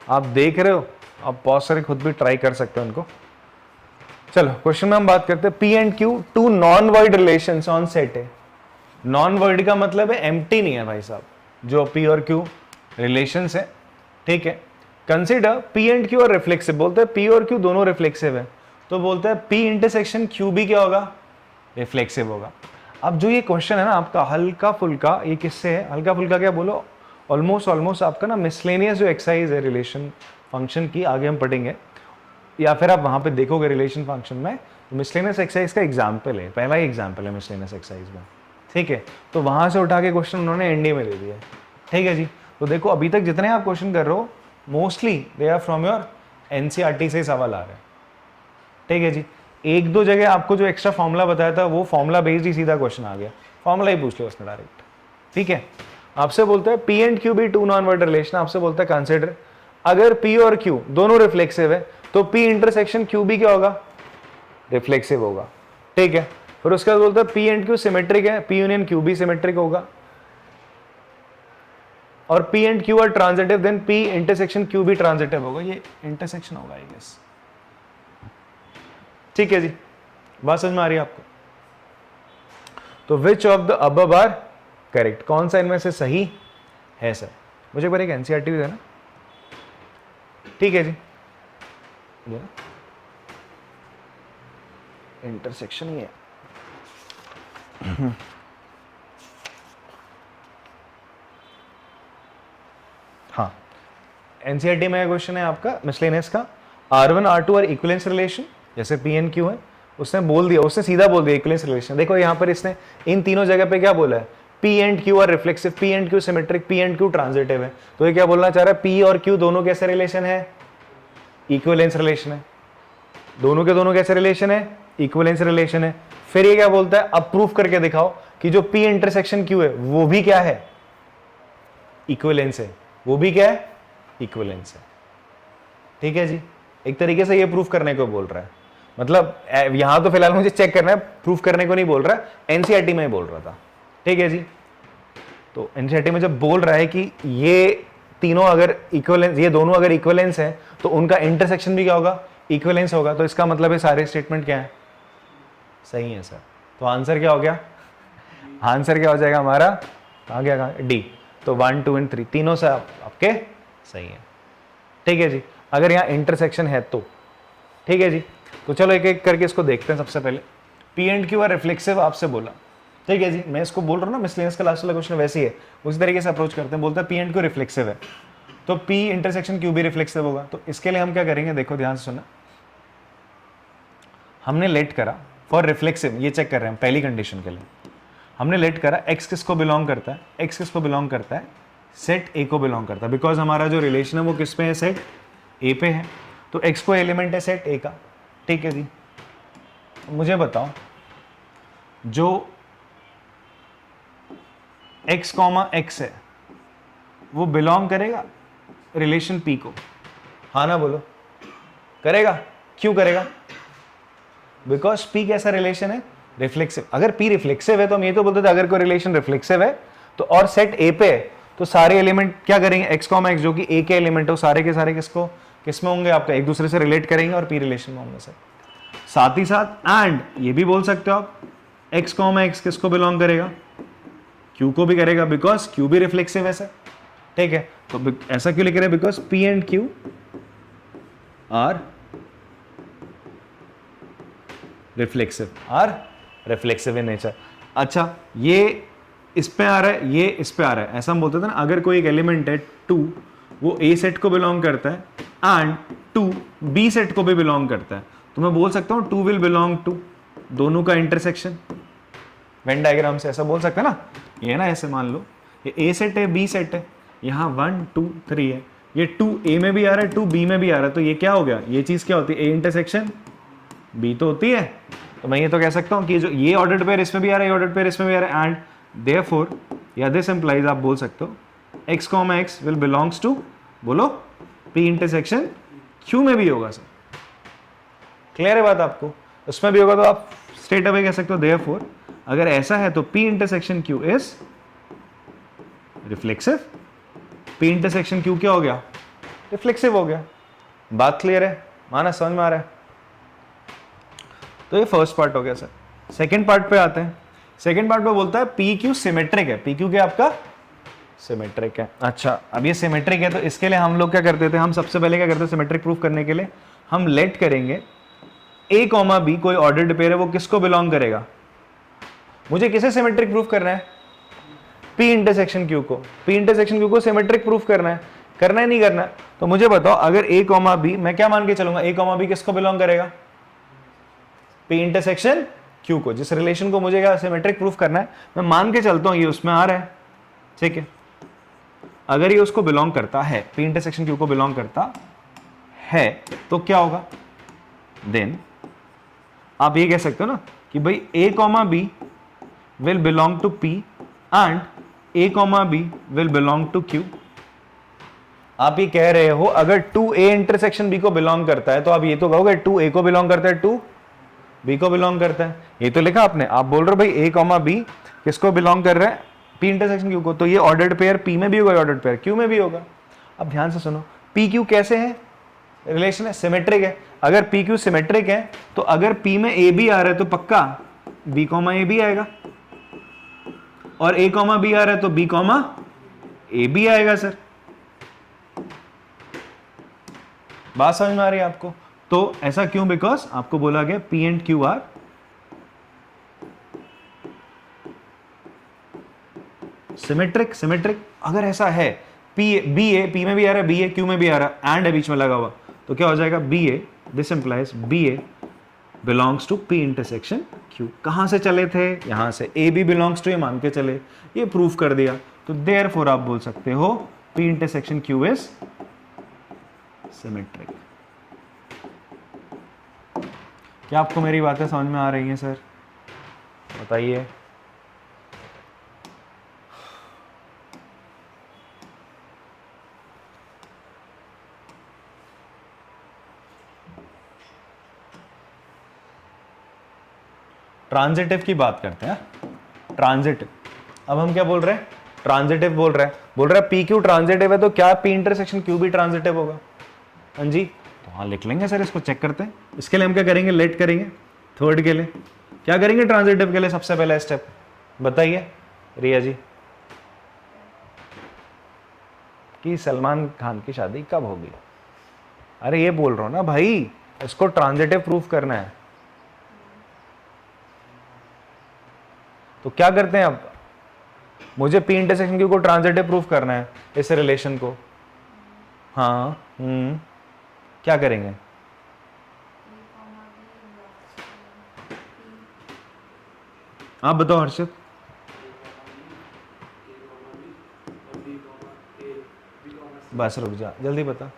आप देख रहे हो, आप पॉज करके खुद भी ट्राई कर सकते हो उनको। चलो क्वेश्चन में हम बात करते हैं P and Q to non word relations on set है। नॉन वर्ड का मतलब है एम्प्टी नहीं है भाई साहब, जो P और Q रिलेशंस है। ठीक है, कंसीडर P एंड Q और रिफ्लेक्सिव, बोलते हैं P और Q दोनों रिफ्लेक्सिव है, तो बोलते हैं P इंटरसेक्शन Q भी क्या होगा? रिफ्लेक्सिव होगा। अब जो ये क्वेश्चन है ना आपका हल्का फुल्का, ये किससे है? हल्का फुल्का क्या बोलो, ऑलमोस्ट आपका ना मिसलेनियस जो एक्सरसाइज है रिलेशन फंक्शन की, आगे हम पढ़ेंगे, या फिर आप वहां पे देखोगे रिलेशन फंक्शन में, तो मिसलेनियस एक्सरसाइज का एग्जाम्पल है, पहला ही एग्जाम्पल है मिसलेनियस एक्सरसाइज में। ठीक है, तो वहां से उठा के क्वेश्चन उन्होंने एनडी में दे दिया। ठीक है जी, तो देखो अभी तक जितने आप क्वेश्चन कर रहे हो mostly they are from your NCERT से सवाल आ रहे हैं। ठीक है जी, एक दो जगह आपको जो एक्स्ट्रा फॉर्मूला बताया था वो फॉर्मूला बेस्ड ही सीधा क्वेश्चन आ गया, फॉर्मूला ही पूछ लो उसने डायरेक्ट। ठीक है, आपसे बोलता है P एंड Q भी टू नॉन वर्ड रिलेशन, आपसे बोलता है कंसिडर अगर P और Q दोनों रिफ्लेक्सिव है तो P इंटरसेक्शन Q भी क्या होगा? रिफ्लेक्सिव होगा। ठीक है, फिर उसके बाद बोलता है P एंड Q सिमेट्रिक है, P यूनियन Q भी सिमेट्रिक होगा, और P and Q are transitive, then P intersection Q भी ट्रांजिटिव होगा। ये इंटरसेक्शन होगा आई गेस। ठीक है जी, बात समझ में आ रही है आपको? तो which of the above are correct, कौन सा इनमें से सही है सर? मुझे एक बार एक एनसीईआरटी भी देना। ठीक है जी, इंटरसेक्शन ही है। हाँ, एनसीईआरटी में क्वेश्चन है आपका मिसलेनियस का, R1 R2 are equivalence relation, जैसे P एंड Q है, उसने बोल दिया, उसने सीधा बोल दिया इक्विवेलेंस रिलेशन। देखो यहाँ पर इसने इन तीनों जगह पे क्या बोला है? P and Q are reflexive, P and Q symmetric, P and Q transitive है। तो ये क्या बोलना चाह रहा है? P और Q दोनों कैसे रिलेशन है? इक्विवेलेंस रिलेशन है। दोनों के दोनों कैसे रिलेशन है? इक्विवेलेंस रिलेशन है। फिर ये क्या बोलता है? अब प्रूफ करके दिखाओ कि जो P इंटरसेक्शन Q है वो भी क्या है? इक्विवेलेंस है। वो भी क्या है? इक्विवेलेंस है। ठीक है जी, एक तरीके से ये प्रूफ करने को बोल रहा है, मतलब यहां तो फिलहाल मुझे चेक करना है, प्रूफ करने को नहीं बोल रहा है, एनसीईआरटी में ही बोल रहा था। ठीक है जी, तो एनसीईआरटी में जब बोल रहा है कि ये तीनों अगर इक्विवेलेंस, ये दोनों अगर इक्विवेलेंस है तो उनका इंटरसेक्शन भी क्या होगा? इक्विवेलेंस होगा। तो इसका मतलब है सारे स्टेटमेंट क्या है? सही है सर। तो आंसर क्या हो गया? आंसर क्या हो जाएगा हमारा? कहाँ गया? कहाँ? डी। तो 1 2 एंड 3 तीनों से आपके सही है। ठीक है जी, अगर यहाँ इंटरसेक्शन है तो। ठीक है जी, तो चलो एक एक करके इसको देखते हैं। सबसे पहले P and Q are reflexive आपसे बोला। ठीक है जी, मैं इसको बोल रहा हूँ ना मिसलेनियस का लास्ट वाला क्वेश्चन वैसे ही है, उसी तरीके से अप्रोच करते हैं। बोलता है P एंड Q रिफ्लेक्सिव है तो P इंटरसेक्शन Q भी रिफ्लेक्सिव होगा। तो इसके लिए हम क्या करेंगे, देखो ध्यान से सुना, हमने लेट करा फॉर रिफ्लेक्सिव, ये चेक कर रहे हैं हम पहली कंडीशन के लिए। हमने लेट करा x किसको बिलोंग करता है, x किसको बिलोंग करता है, सेट A को बिलोंग करता है, बिकॉज हमारा जो रिलेशन है वो किस पे है, सेट A पे है, तो x को एलिमेंट है सेट A का। ठीक है जी, मुझे बताओ जो x कॉमा x है वो बिलोंग करेगा रिलेशन P को, हाँ ना बोलो, करेगा? क्यों करेगा? बिकॉज P कैसा रिलेशन है, रिफ्लेक्सिव। अगर P रिफ्लेक्सिव है तो हम ये तो बोलते थे अगर कोई रिलेशन रिफ्लेक्सिव है तो और सेट A पे है तो सारे एलिमेंट क्या करेंगे, x कॉमा x जो कि A के एलिमेंट हो, सारे के सारे किसको, किस में होंगे, आपका एक दूसरे से रिलेट करेंगे और P रिलेशन में होंगे सर। साथ ही साथ एंड ये भी बोल सकते हो आप x कॉमा x किसको बिलोंग करेगा, Q को भी करेगा, बिकॉज Q भी रिफ्लेक्सिव है सर। ठीक है, तो ऐसा क्यों लिख रहे हैं, because P and Q are reflexive in nature. अच्छा, ये इस पे आ रहा है, ये इस पे आ रहा है, ऐसा हम बोलते थे ना, अगर कोई एक एलिमेंट है 2 वो A सेट को बिलोंग करता है एंड 2 B सेट को भी बिलोंग करता है, तो मैं बोल सकता हूँ 2 विल बिलोंग टू, दोनों का इंटरसेक्शन वेन डायग्राम से ऐसा बोल सकते हैं ना। ये ना ऐसे मान लो ये A सेट है, B सेट है, यहाँ 1 2 3 है, ये 2 A में भी आ रहा है 2 B में भी आ रहा है, तो ये क्या हो गया, ये चीज क्या होती है, A इंटरसेक्शन B तो होती है। तो मैं ये तो कह सकता हूँ कि जो ये ऑर्डर्ड पेयर इसमें भी आ रहा है, ये ऑर्डर्ड पेयर इसमें भी आ रहा है, एंड देयरफॉर या दिस इंप्लाइज, आप बोल सकते हो x comma x will belongs to, बोलो P इंटरसेक्शन Q में भी होगा सर। क्लियर है बात आपको, उसमें भी होगा तो आप स्ट्रेट अवे कह सकते हो देयरफॉर अगर ऐसा है तो P intersection Q is reflexive, P intersection Q क्या हो गया, रिफ्लेक्सिव हो गया। बात क्लियर है, माना समझ में आ रहा है? तो ये फर्स्ट पार्ट हो गया सर। सेकंड पार्ट पे आते हैं। सेकंड पार्ट में बोलता है पी क्यू सिमेट्रिक है, पी क्यू क्या आपका सिमेट्रिक है। अच्छा, अब ये सिमेट्रिक है तो इसके लिए हम लोग क्या करते थे, हम सबसे पहले क्या करते हैं सिमेट्रिक प्रूफ करने के लिए हम लेट करेंगे ए कॉमा बी कोई ऑर्डर्ड पेयर है वो किसको बिलोंग करेगा, मुझे किसे सिमेट्रिक प्रूफ करना है, पी इंटरसेक्शन क्यू को, पी इंटरसेक्शन क्यू को सिमेट्रिक प्रूफ करना है नहीं करना है? तो मुझे बताओ अगर ए कॉमा बी, मैं क्या मान के चलूंगा ए कॉमा बी किसको बिलोंग करेगा, पी इंटरसेक्शन क्यू को, जिस रिलेशन को मुझे क्या सिमेट्रिक प्रूफ करना है मैं मान के चलता हूं ये उसमें आ रहा है। ठीक है, अगर ये उसको बिलोंग करता है, पी इंटरसेक्शन क्यू को बिलोंग करता है तो क्या होगा, देन आप ये कह सकते हो ना कि भाई A comma B will belong to P and A comma B will belong to Q. आप ये कह रहे हो अगर 2a इंटरसेक्शन b को बिलोंग करता है तो आप ये तो कहोगे 2a को बिलोंग करता है 2 b को बिलोंग करता है, ये तो लिखा आपने। आप बोल रहे हो भाई a कॉमा b किसको बिलोंग कर रहा है, p इंटरसेक्शन q को, तो ये ऑर्डर्ड पेयर p में भी होगा, ऑर्डर्ड पेयर q में भी होगा। अब ध्यान से सुनो, p q कैसे है रिलेशन है, सिमेट्रिक है। अगर p q सिमेट्रिक है तो अगर p में a b आ रहा है तो पक्का b कॉमा a b आएगा, और a कॉमा b आ रहा है तो b कॉमा a b आएगा सर। बात समझ में आ रही है आपको? तो ऐसा क्यों, बिकॉज आपको बोला गया P and Q are symmetric. Symmetric अगर ऐसा है P P में भी आ रहा है, B A Q में भी आ रहा है, एंड है बीच में लगा हुआ, तो क्या हो जाएगा B A, this implies B A belongs to P intersection Q। कहां से चले थे, यहां से A B बिलोंग्स टू, ये मान के चले, ये प्रूफ कर दिया, तो देयरफॉर आप बोल सकते हो P intersection Q is symmetric. क्या आपको मेरी बातें समझ में आ रही हैं सर, बताइए। ट्रांजिटिव की बात करते हैं, ट्रांजिटिव। अब हम क्या बोल रहे हैं, ट्रांजिटिव बोल रहे हैं पी क्यू ट्रांजिटिव है तो क्या पी इंटरसेक्शन क्यू भी ट्रांजिटिव होगा? हाँ जी, तो हाँ लिख लेंगे सर, इसको चेक करते हैं। इसके लिए हम क्या करेंगे, लेट करेंगे थर्ड के लिए। क्या करेंगे ट्रांजिटिव के लिए, सबसे पहला स्टेप बताइए रिया जी, कि सलमान खान की शादी कब होगी? अरे ये बोल रहा हूं ना भाई, इसको ट्रांजिटिव प्रूफ करना है। तो क्या करते हैं, अब मुझे पी इंटरसेक्शन क्यू को ट्रांजिटिव प्रूफ करना है इस रिलेशन को। हाँ क्या करेंगे, आप बताओ हर्षित। बस रुक जा, जल्दी बता।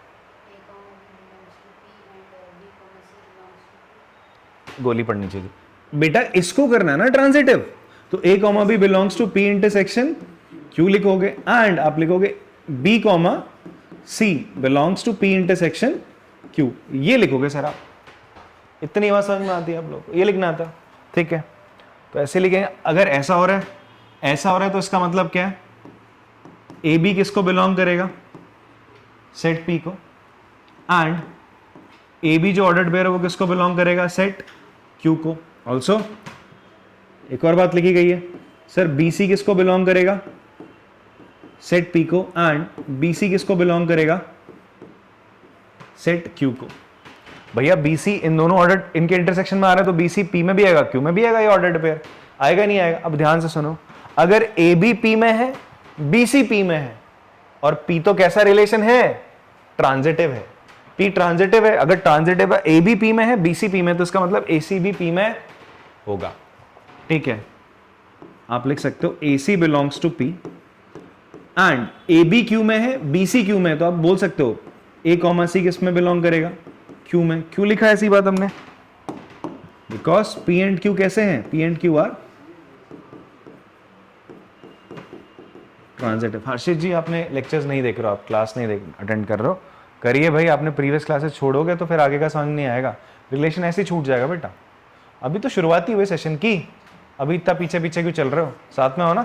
गोली पड़नी चाहिए बेटा, इसको करना है ना ट्रांजिटिव। तो A comma B belongs to P intersection Q लिखोगे, एंड आप लिखोगे B comma C belongs to P intersection Q, ये लिखोगे सर आप। इतनी बात समझ में आती है आप लोग को, ये लिखना आता, ठीक है। तो ऐसे लिखेंगे। अगर ऐसा हो रहा है, ऐसा हो रहा है, तो इसका मतलब क्या है, ए बी किसको बिलोंग करेगा, सेट पी को, एंड ए बी जो ऑर्डर्ड पेयर है वो किसको बिलोंग करेगा, सेट क्यू को। ऑल्सो एक और बात लिखी गई है सर, बी सी किसको बिलोंग करेगा, सेट पी को, एंड बी सी किसको बिलोंग करेगा, सेट क्यू को। भैया बी सी इन दोनों ऑर्डर इनके इंटरसेक्शन में आ रहा है, तो बी सी पी में भी आएगा, क्यू में भी आएगा, ये ऑर्डर्ड पेयर आएगा नहीं आएगा। अब ध्यान से सुनो, अगर ए बी पी में है, बी सी पी में है, और पी तो कैसा रिलेशन है, ट्रांजिटिव है, पी ट्रांजिटिव है। अगर ट्रांजिटिव है, ए बी पी में है, बी सी पी में, तो इसका मतलब ए सी भी पी में होगा, ठीक है। आप लिख सकते हो A C belongs to P, and A B Q में है, बी सी क्यू में है, तो आप बोल सकते हो ए कॉमा सी किस में बिलोंग करेगा, क्यू में। क्यों लिखा है ऐसी बात हमने, बिकॉज पी एंड क्यू कैसे हैं, P and Q are transitive. Harshit ji आपने लेक्चर्स नहीं देख रहे हो, आप क्लास नहीं अटेंड कर रहे हो, करिए भाई। आपने प्रीवियस क्लासेस छोड़ोगे तो फिर आगे का समझ नहीं आएगा, रिलेशन ऐसे ही छूट जाएगा बेटा। अभी तो शुरुआती हुई सेशन की, अभी इतना पीछे पीछे क्यों चल रहे हो, साथ में हो ना,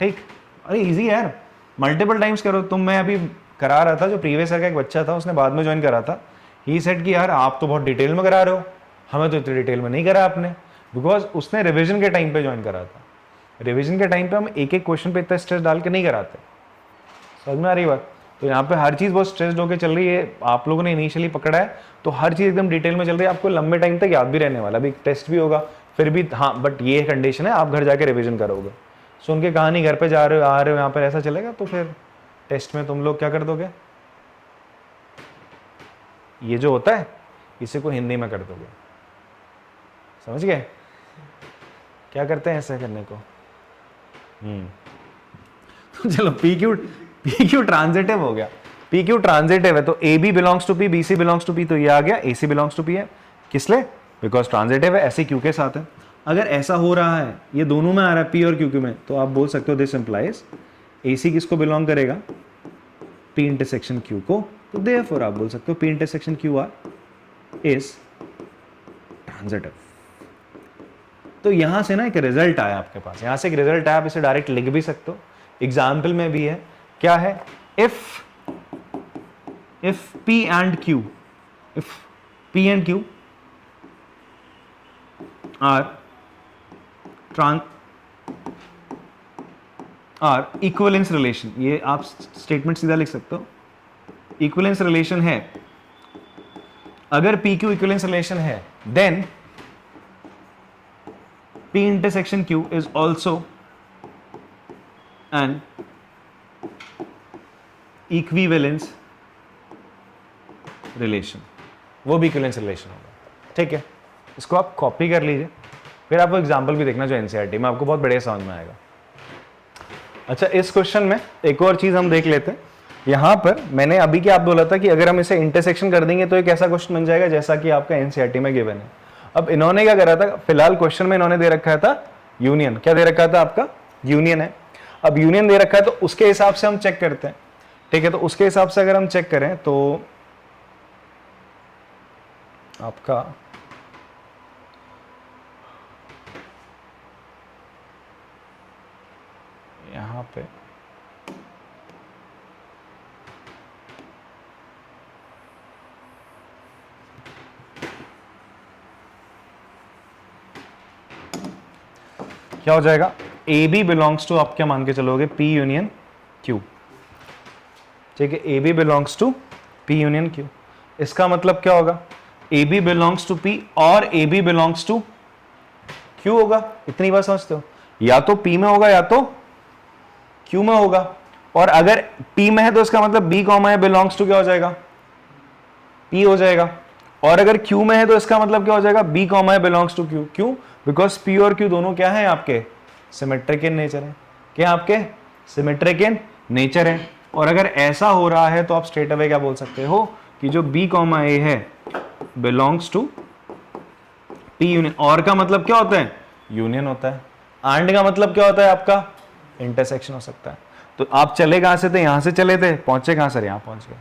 ठीक। अरे इजी यार, मल्टीपल टाइम्स करो। तुम, मैं अभी करा रहा था, जो प्रीवियस का एक बच्चा था उसने बाद में ज्वाइन करा था, ही सेड कि यार आप तो बहुत डिटेल में करा रहे हो, हमें तो इतनी डिटेल में नहीं करा आपने, बिकॉज उसने रिविजन के टाइम पे ज्वाइन करा था। रिविजन के टाइम पे हम एक एक क्वेश्चन पे इतना स्ट्रेस डाल के नहीं कराते, समझ में आ रही बात। तो यहाँ पे हर चीज़ बहुत स्ट्रेस्ड होकर चल रही है, आप लोगों ने इनिशियली पकड़ा है, तो हर चीज़ एकदम डिटेल में चल रही है, आपको लंबे टाइम तक याद भी रहने वाला। अभी टेस्ट भी होगा फिर भी, हाँ, बट ये कंडीशन है आप घर जाके रिविजन करोगे। सुन के कहानी घर पे जा रहे हो, आ रहे हो, यहाँ पर ऐसा चलेगा, तो फिर टेस्ट में तुम लोग क्या कर दोगे, ये जो होता है इसी को हिंदी में कर दोगे, समझ गए क्या करते हैं ऐसे करने को। तो चलो पी क्यू ट्रांजिटिव हो गया, पी क्यू ट्रांजिटिव है, तो A B belongs to P, B C belongs to P, तो ये आ गया A C belongs to P है, किस लिए, बिकॉज ट्रांजिटिव है, ऐसे क्यू के साथ है। अगर ऐसा हो रहा है, ये दोनों में आ रहा है, पी और क्यू में, तो आप बोल सकते हो दिस इंप्लाइज ए सी किसको बिलोंग करेगा, पी इंटरसेक्शन क्यू को। तो देयरफॉर आप बोल सकते हो P intersection Q R is transitive. तो यहां से ना एक रिजल्ट आया आपके पास, यहां से एक रिजल्ट आया, आप इसे डायरेक्ट लिख भी सकते हो, एग्जाम्पल में भी है। क्या है, if P and Q, if P and Q are equivalence relation, ये आप स्टेटमेंट सीधा लिख सकते हो, इक्विवेलेंस रिलेशन है। अगर पी क्यू इक्विवेलेंस रिलेशन है, then P intersection Q is also an equivalence relation, वो भी इक्विवेलेंस रिलेशन होगा, ठीक है। इसको आप कॉपी कर लीजिए, फिर आपको एग्जाम्पल भी देखना जो एनसीईआरटी में, आपको बहुत बढ़िया समझ में आएगा। अच्छा, इस क्वेश्चन में एक और चीज हम देख लेते हैं। यहाँ पर मैंने अभी क्या आप बोला था कि अगर हम इसे इंटरसेक्शन कर देंगे तो एक ऐसा क्वेश्चन बन जाएगा जैसा कि आपका एनसीईआरटी में गिवन है। अब इन्होंने क्या करा था, फिलहाल क्वेश्चन में इन्होंने दे रखा था यूनियन, क्या दे रखा था आपका, यूनियन है। अब यूनियन दे रखा है तो उसके हिसाब से हम चेक करते हैं, ठीक है। तो उसके हिसाब से अगर हम चेक करें तो आपका यहां पे क्या हो जाएगा, ए बी बिलोंग्स टू, आप क्या मान के चलोगे, पी यूनियन क्यू, ठीक है। A B belongs to P union Q, इसका मतलब क्या होगा, A B belongs to P और A B belongs to Q होगा। इतनी बात समझते हो, या तो पी में होगा या तो क्यू में होगा। और अगर पी में है तो इसका मतलब बी कॉमा है बिलोंग्स टू क्या हो जाएगा, पी हो जाएगा। और अगर क्यू में है तो इसका मतलब क्या हो जाएगा, बी कॉमा है बिलोंग्स टू क्यू। क्यों, बिकॉज पी और क्यू दोनों क्या है आपके सिमेट्रिक इन नेचर है, क्या आपके सिमेट्रिक इन नेचर है। और अगर ऐसा हो रहा है तो आप स्ट्रेट अवे क्या बोल सकते हो कि जो बी कॉमा ए है बिलोंग्स टू पी यूनियन। और का मतलब क्या होता है, यूनियन होता है। एंड का मतलब क्या होता है आपका, इंटरसेक्शन हो सकता है। तो आप चले कहां से थे, यहां से चले थे, पहुंचे कहां सर, यहां पहुंच गए,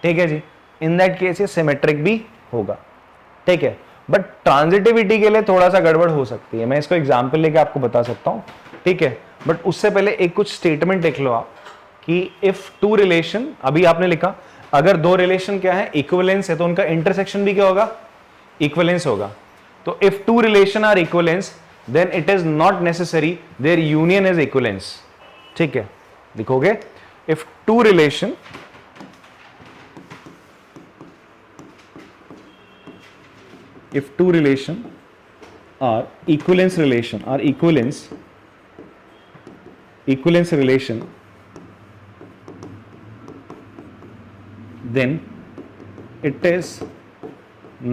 ठीक है जी। इन दैट केस ये सिमेट्रिक भी होगा, ठीक है। बट ट्रांजिटिविटी के लिए थोड़ा सा गड़बड़ हो सकती है, मैं इसको एग्जांपल लेके आपको बता सकता हूं, ठीक है। बट उससे पहले एक कुछ स्टेटमेंट देख लो आप कि इफ टू रिलेशन, अभी आपने लिखा अगर दो रिलेशन क्या है, इक्विवेलेंस है, तो उनका इंटरसेक्शन भी क्या होगा, इक्विवेलेंस होगा। तो if two relation are equivalence then it is not necessary their union is equivalence, ठीक है। लिखोगे if two relation if two relation are equivalence relation then it is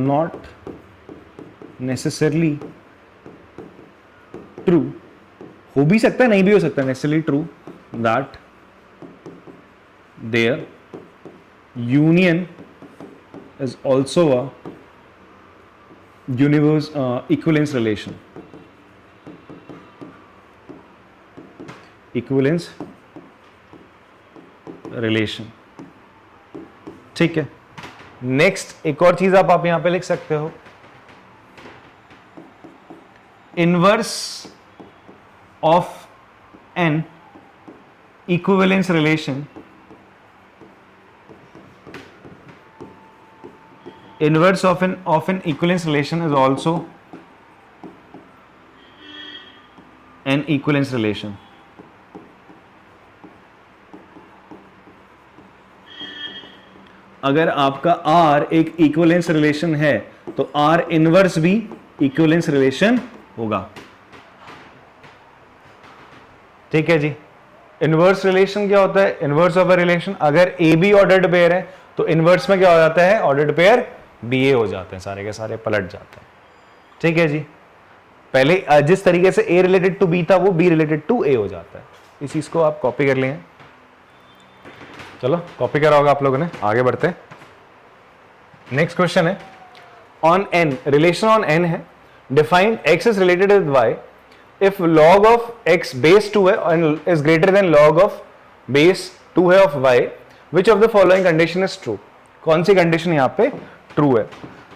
not necessarily true, हो भी सकता है नहीं भी हो सकता, necessarily true that their union is also a universe equivalence relation, equivalence relation, ठीक है। नेक्स्ट एक और चीज आप यहां पे लिख सकते हो, inverse of N equivalence relation, inverse of an equivalence relation is also an equivalence relation. अगर आपका R एक इक्विवेलेंस रिलेशन है तो R इनवर्स भी इक्विवेलेंस रिलेशन होगा, ठीक है जी। इनवर्स रिलेशन क्या होता है, इनवर्स ऑफ अ रिलेशन, अगर ए बी ऑर्डर्ड पेयर है तो इनवर्स में क्या हो जाता है, ऑर्डर्ड पेयर बी ए हो जाते हैं, सारे के सारे पलट जाते हैं, ठीक है जी। पहले जिस तरीके से ए रिलेटेड टू बी था वो बी रिलेटेड टू ए हो जाता है। इस चीज को आप कॉपी कर लिए, चलो कॉपी करा होगा आप लोगों ने, आगे बढ़ते हैं। नेक्स्ट क्वेश्चन है on N, relation on N है, define X is related with Y if log of X base 2 है and is greater than log of base 2 है of Y, which of the following condition is true. कौन सी condition यहाँ पे true है।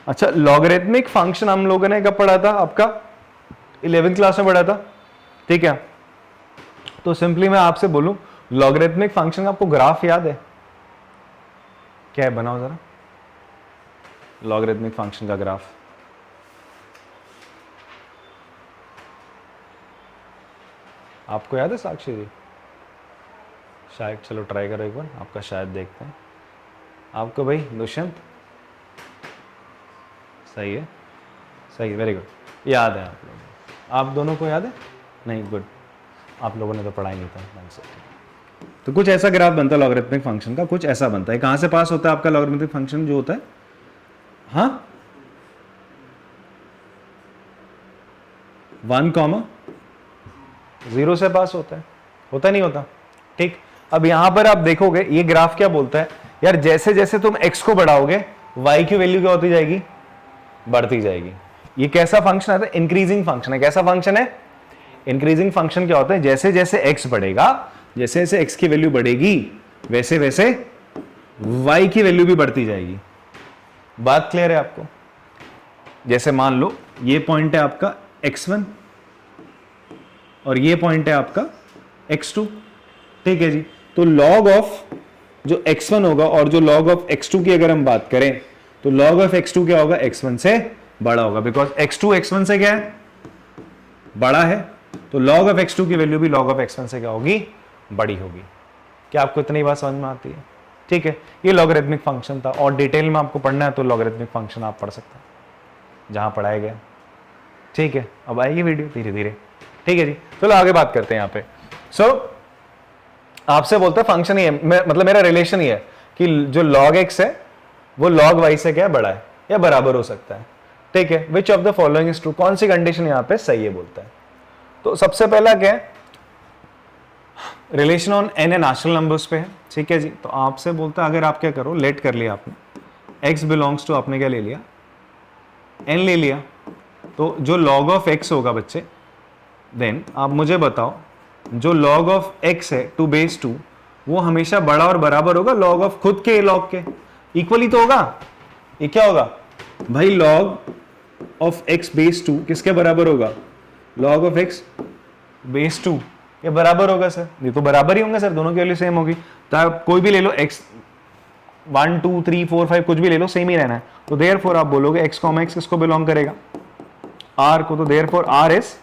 अच्छा, logarithmic function हम लोगों ने कब पढ़ा था, आपका 11th क्लास में पढ़ा था, ठीक है। तो सिंपली मैं आपसे बोलूं लॉगरिथमिक फंक्शन का आपको ग्राफ याद है, क्या है, बनाओ जरा लॉगरिथमिक फंक्शन का ग्राफ। आपको याद है साक्षी जी, शायद, चलो ट्राई करो एक बार, आपका शायद देखते हैं। आपको भाई दुष्यंत, सही है, सही है, वेरी गुड, याद है आप लोगों को, आप दोनों को याद है, नहीं, गुड, आप लोगों ने तो पढ़ा ही नहीं था ढंग से। तो कुछ ऐसा ग्राफ बनता है लॉगरिथमिक फंक्शन का, कुछ ऐसा बनता है। कहां से पास होता है आपका लॉगरिथमिक फंक्शन जो होता है, हाँ 1,0 से पास होता है, होता नहीं होता, ठीक। अब यहां पर आप देखोगे ये ग्राफ क्या बोलता है, यार जैसे जैसे तुम x को बढ़ाओगे y की वैल्यू क्या होती जाएगी, बढ़ती जाएगी। ये कैसा फंक्शन है, इंक्रीजिंग फंक्शन है। कैसा फंक्शन है, इंक्रीजिंग फंक्शन। क्या होता है, जैसे जैसे x बढ़ेगा, जैसे जैसे x की वैल्यू बढ़ेगी वैसे वैसे y की वैल्यू भी बढ़ती जाएगी। बात क्लियर है आपको। जैसे मान लो ये पॉइंट है आपका x1 और ये पॉइंट है आपका x2, ठीक है जी। तो log ऑफ जो x1 होगा और जो log ऑफ x2 की अगर हम बात करें तो log ऑफ x2 क्या होगा, x1 से बड़ा होगा, बिकॉज x2 x1 से क्या है, बड़ा है। तो log ऑफ x2 की वैल्यू भी log ऑफ x1 से क्या होगी, बड़ी होगी। क्या आपको इतनी बात समझ में आती है, ठीक है। ये लॉगरिथमिक फंक्शन था, और डिटेल में आपको पढ़ना है तो लॉगरिथमिक फंक्शन आप पढ़ सकते हैं जहां पढ़ाया गया, ठीक है। अब आएगी वीडियो धीरे धीरे, ठीक है जी। चलो आगे बात करते हैं यहाँ पे। सो आपसे बोलते हैं फंक्शन ही है, मतलब मेरा रिलेशन ही है कि जो log x है वो log y से क्या बड़ा है या बराबर हो सकता है, ठीक है, विच of the following is true, कौन सी कंडीशन यहाँ पे सही है बोलता है। तो सबसे पहला क्या है, relation on N A natural numbers पे है, ठीक है जी। तो आपसे बोलता है अगर आप क्या करो, लेट कर लिया आपने, x बिलोंग्स टू, आपने क्या ले लिया, n ले लिया, तो जो log ऑफ x होगा बच्चे, देन आप मुझे बताओ जो log ऑफ x है टू बेस 2 वो हमेशा बड़ा और बराबर होगा log ऑफ खुद के log के, इक्वली तो होगा। ये क्या होगा भाई, log ऑफ x बेस 2 किसके बराबर होगा, log ऑफ x बेस 2, ये बराबर होगा सर, ये तो बराबर ही होंगे सर, दोनों की वैल्यू सेम होगी। तो आप कोई भी ले लो, x 1 2 3 4 5 कुछ भी ले लो, सेम ही रहना है। तो देयरफॉर आप बोलोगे x, x किसको बिलोंग करेगा, r को, तो देयरफॉर r इज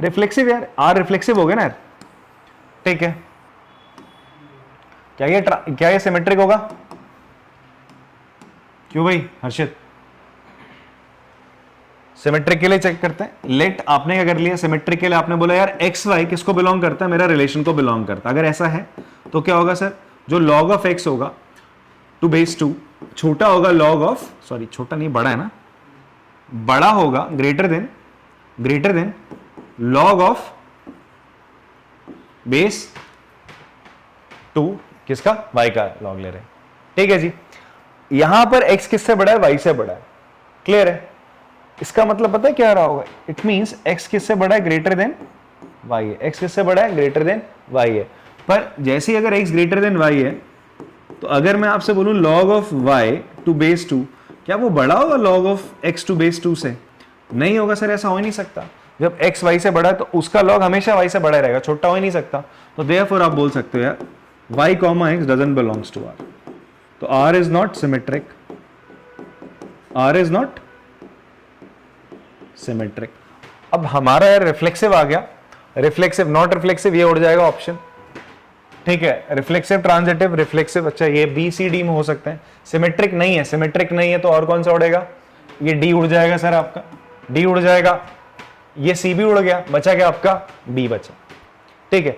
रिफ्लेक्सिव यार, r रिफ्लेक्सिव हो गया ना यार, ठीक है। क्या ये सिमेट्रिक होगा, क्यों भाई हर्षित, सिमेट्रिक के लिए चेक करते हैं। लेट आपने क्या कर लिया, सिमेट्रिक के लिए आपने बोला यार एक्स वाई किसको बिलोंग करता है, मेरा रिलेशन को बिलोंग करता है। अगर ऐसा है तो क्या होगा सर, जो log ऑफ x होगा टू बेस 2 छोटा होगा log ऑफ, सॉरी छोटा नहीं बड़ा है ना, बड़ा होगा greater than log of base 2, किसका, y का log ले रहे हैं, ठीक है जी। यहां पर x किससे बड़ा है, y से बड़ा है, क्लियर है। इसका मतलब पता है क्या रहा होगा, इट मींस x किससे बड़ा है, ग्रेटर देन y है, x किससे बड़ा है, ग्रेटर देन y है। पर जैसे ही अगर x ग्रेटर देन y है, तो अगर मैं आपसे बोलूं log of y to base 2, क्या वो बड़ा होगा log of x to base 2 से, नहीं होगा सर, ऐसा हो ही नहीं सकता। जब x y से बड़ा है तो उसका log हमेशा y से बड़ा रहेगा, छोटा हो ही नहीं सकता। तो देयरफॉर आप बोल सकते हो यार y, x doesn't belongs to r, तो r is not symmetric, r is not symmetric. अब हमारा यार रिफ्लेक्सिव आ गया, रिफ्लेक्सिव नॉट रिफ्लेक्सिव, ये उड़ जाएगा ऑप्शन, ठीक है। रिफ्लेक्सिव, ट्रांजिटिव, रिफ्लेक्सिव, अच्छा ये बी सी डी में हो सकते हैं। सिमेट्रिक नहीं है, सिमेट्रिक नहीं है तो और कौन सा उड़ेगा, ये डी उड़ जाएगा सर, आपका डी उड़ जाएगा, ये सी भी उड़ गया, बचा क्या आपका बी बचा, ठीक है।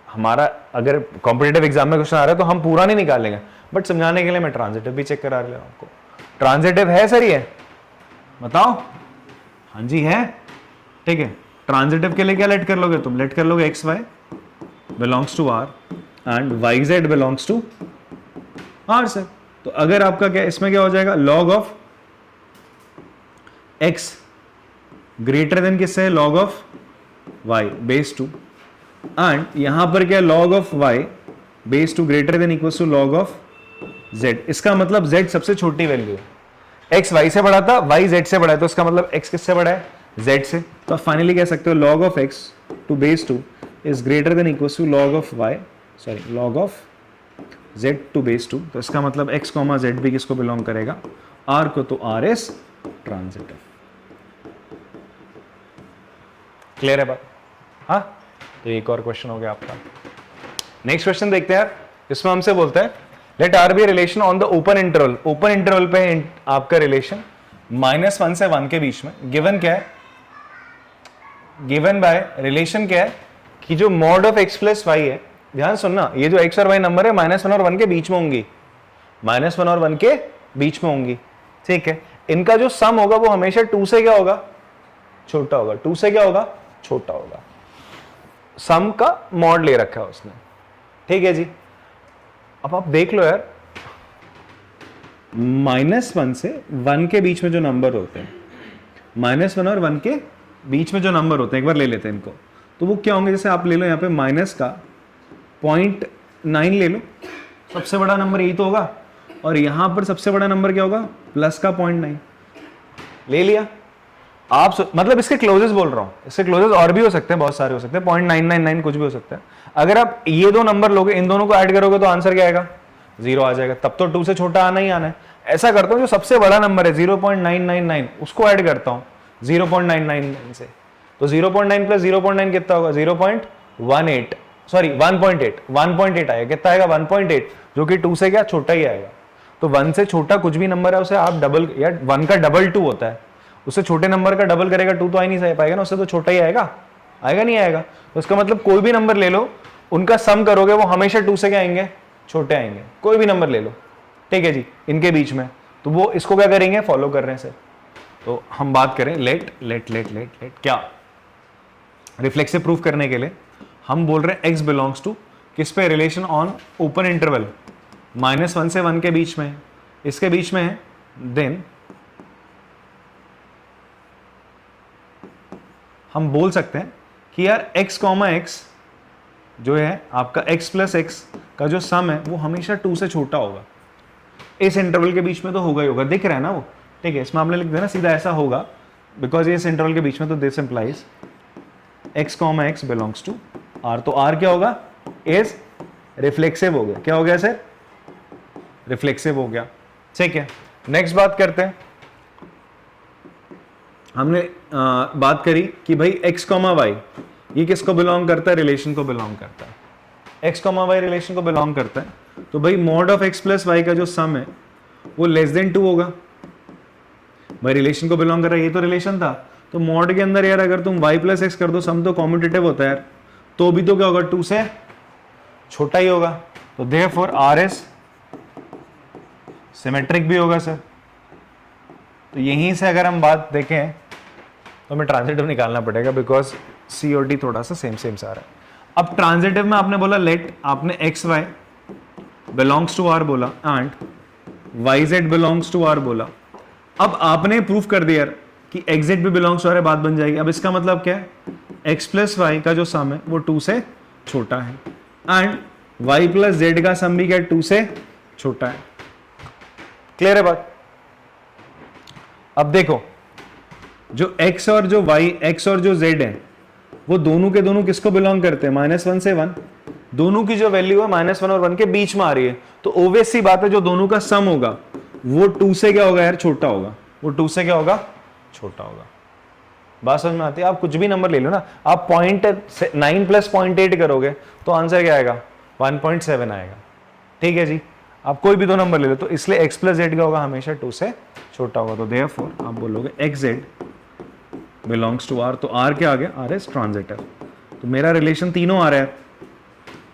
हमारा अगर कॉम्पिटिटिव एग्जाम में क्वेश्चन आ रहा है तो हम पूरा नहीं निकालेंगे, बट समझाने के लिए मैं ट्रांजिटिव भी चेक करा रहा हूं आपको। ट्रांजिटिव है सर, ये बताओ, हाँ जी है, ठीक है। ट्रांजिटिव के लिए क्या लेट कर लोगे तुम, लेट कर लोगे x Y belongs to R and Y Z belongs to R sir. तो अगर आपका क्या इसमें क्या हो जाएगा, log of x greater than किससे है, log of y base 2, and यहां पर क्या log of y base 2 greater than equal to log of z. इसका मतलब z सबसे छोटी वैल्यू है, x y से बड़ा था, y z से बड़ा है, तो इसका मतलब x किससे बड़ा है, z से। तो आप फाइनली कह सकते हो log of x to base 2 is greater than equal to log of y, sorry log of z to base 2। तो इसका मतलब x, z भी किसको बिलोंग करेगा, r को, तो r इज ट्रांजिटिव। क्लियर है बात, हाँ। तो एक और क्वेश्चन हो गया आपका। नेक्स्ट क्वेश्चन देखते हैं, इसमें हमसे बोलते हैं let R be relation on the open interval, open interval पे आपका रिलेशन -1 से 1 के बीच में, गिवन क्या है, गिवन बाय रिलेशन क्या है कि जो mod of x plus y है, ध्यान सुनना, ये जो x और y नंबर है -1 और 1 के बीच में होंगी, -1 और 1 के बीच में होंगी, ठीक है। इनका जो सम होगा वो हमेशा 2 से क्या होगा, छोटा होगा, 2 से क्या होगा, छोटा होगा। सम का मॉड ले रखा है उसने, ठीक है जी। अब आप देख लो यार, -1 से 1 के बीच में जो नंबर होते हैं, -1 और 1 के बीच में जो नंबर होते हैं, एक बार ले लेते हैं इनको, तो वो क्या होंगे, जैसे आप ले लो यहाँ पे माइनस का 0.9 ले लो, सबसे बड़ा नंबर यही तो होगा, और यहां पर सबसे बड़ा नंबर क्या होगा, प्लस का 0.9 ले लिया। आप मतलब इसके क्लोजेस बोल रहा हूं, इसके क्लोजेस और भी हो सकते हैं, बहुत सारे हो सकते हैं, 0.999 कुछ भी हो सकता है। अगर आप ये दो नंबर लोगे, इन दोनों को ऐड करोगे तो आंसर क्या आएगा, 0 आ जाएगा। तब तो 2 से छोटा आना ही आना है। ऐसा करता हूं, जो सबसे बड़ा नंबर है 0.999 उसको ऐड करता हूं 0.999 से, तो 0.9 प्लस 0.9 कितना होगा, 0.18, सॉरी 1.8 आएगा, कितना आएगा 1.8, जो कि 2 से क्या छोटा ही आएगा। तो 1 से छोटा कुछ भी नंबर है उसे आप डबल, या 1 का डबल 2 होता है, उससे छोटे नंबर का डबल करेगा 2 तो आ ही नहीं पाएगा ना, उससे तो छोटा ही आएगा, आएगा नहीं आएगा। तो इसका मतलब कोई भी नंबर ले लो, उनका सम करोगे वो हमेशा 2 से क्या आएंगे, छोटे आएंगे, कोई भी नंबर ले लो, ठीक है जी, इनके बीच में। तो वो इसको क्या करेंगे, फॉलो कर रहे हैं सर। तो हम बात करें let let let let let क्या रिफ्लेक्सिव प्रूफ करने के लिए हम बोल रहे हैं x बिलोंग्स टू किस पे, रिलेशन ऑन ओपन इंटरवल -1 से 1 के बीच में है, इसके बीच में है, देन हम बोल सकते हैं कि यार x, x जो है आपका x प्लस x का जो सम है वो हमेशा 2 से छोटा होगा। इस इंटरवल के बीच में तो होगा ही होगा, दिख रहा है ना वो, ठीक है। इसमें आपने लिख दिया ना सीधा ऐसा होगा, बिकॉज ये इस इंटरवल के बीच में, तो this implies x, x belongs to r। तो r क्या होगा, इज रिफ्लेक्सिव हो गया। क्या हो गया सर, रिफ्लेक्सिव हो गया, ठीक है। नेक्स्ट बात करते हैं, हमने बात करी कि भाई x, y ये किसको बिलोंग करता है, रिलेशन को बिलोंग करता है। x, y रिलेशन को बिलोंग करता है, तो भाई mod of x plus y का जो सम है वो लेस देन 2 होगा। भाई रिलेशन को बिलोंग कर रहा है, ये तो रिलेशन था, तो मॉड के अंदर यार अगर तुम y प्लस एक्स कर दो, सम तो कॉम्पिटिटिव होता है यार, तो भी तो क्या होगा, 2 से छोटा ही होगा। तो देयरफॉर r इज सिमेट्रिक भी होगा सर। तो यहीं से अगर हम बात देखें तो हमें ट्रांजिटिव निकालना पड़ेगा, बिकॉज सी और डी थोड़ा सा सेम सेम सा आ रहा है। अब ट्रांजिटिव में आपने बोला लेट, आपने X Y belongs to R बोला and Y Z belongs to R बोला। अब आपने प्रूफ कर दिया कि एक्स जेड भी बिलोंग्स टू आर है, बात बन जाएगी। अब इसका मतलब क्या है, एक्स प्लस वाई का जो सम है वो 2 से छोटा है एंड वाई प्लस जेड का सम भी क्या 2 से छोटा है। क्लियर है बात। अब देखो जो x और जो y, x और जो z है वो दोनों के दोनों किसको बिलोंग करते हैं, -1 से 1। दोनों की जो वैल्यू है -1 और 1 के बीच में आ रही है, तो ऑब्वियस सी बात है जो दोनों का सम होगा वो 2 से क्या होगा यार, छोटा होगा। वो 2 से क्या होगा, छोटा होगा। बात समझ में आती है। आप कुछ भी नंबर ले लो ना, आप 0.9 प्लस 0.8 करोगे तो आंसर क्या आएगा, 1.7 आएगा। ठीक है जी, आप कोई भी दो नंबर ले लो, तो इसलिए x प्लस जेड का होगा हमेशा 2 से छोटा होगा। तो देयरफॉर आप बोलोगे x z belongs to R. तो आर क्या आ गया, आर इज ट्रांजिटिव। तो मेरा रिलेशन तीनों आ रहा है,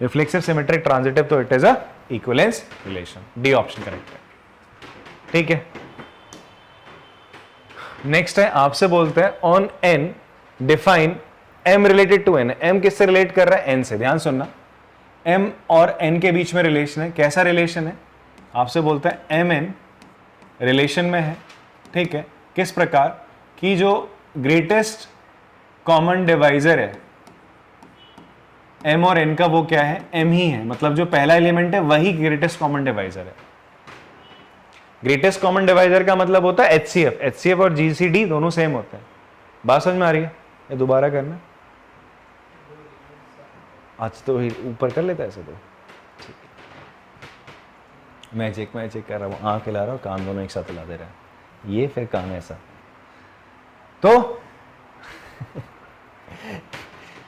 रिफ्लेक्सिव, सिमेट्रिक, ट्रांजिटिव, तो it is a equivalence relation. D option correct है। ठीक है, नेक्स्ट है आपसे बोलते हैं on n define m related to n। m किससे रिलेट कर रहा है, n से। ध्यान सुनना, m और n के बीच में रिलेशन है। कैसा रिलेशन है, आपसे बोलते हैं mn रिलेशन में है। ठीक है, किस प्रकार कि जो ग्रेटेस्ट कॉमन डिवाइजर है m और n का वो क्या है, m ही है। मतलब जो पहला एलिमेंट है वही ग्रेटेस्ट कॉमन डिवाइजर है। ग्रेटेस्ट कॉमन डिवाइजर का मतलब होता है HCF। HCF और GCD दोनों सेम होते हैं। बात समझ में आ रही है, ये दोबारा करना। आज तो ऊपर कर लेता है ऐसे तो। मैं चेक कर रहा हूँ, आँख हिला रहा हूँ, कान दोनों एक साथ हिला दे रहा है, ये फिर कान ऐसा। तो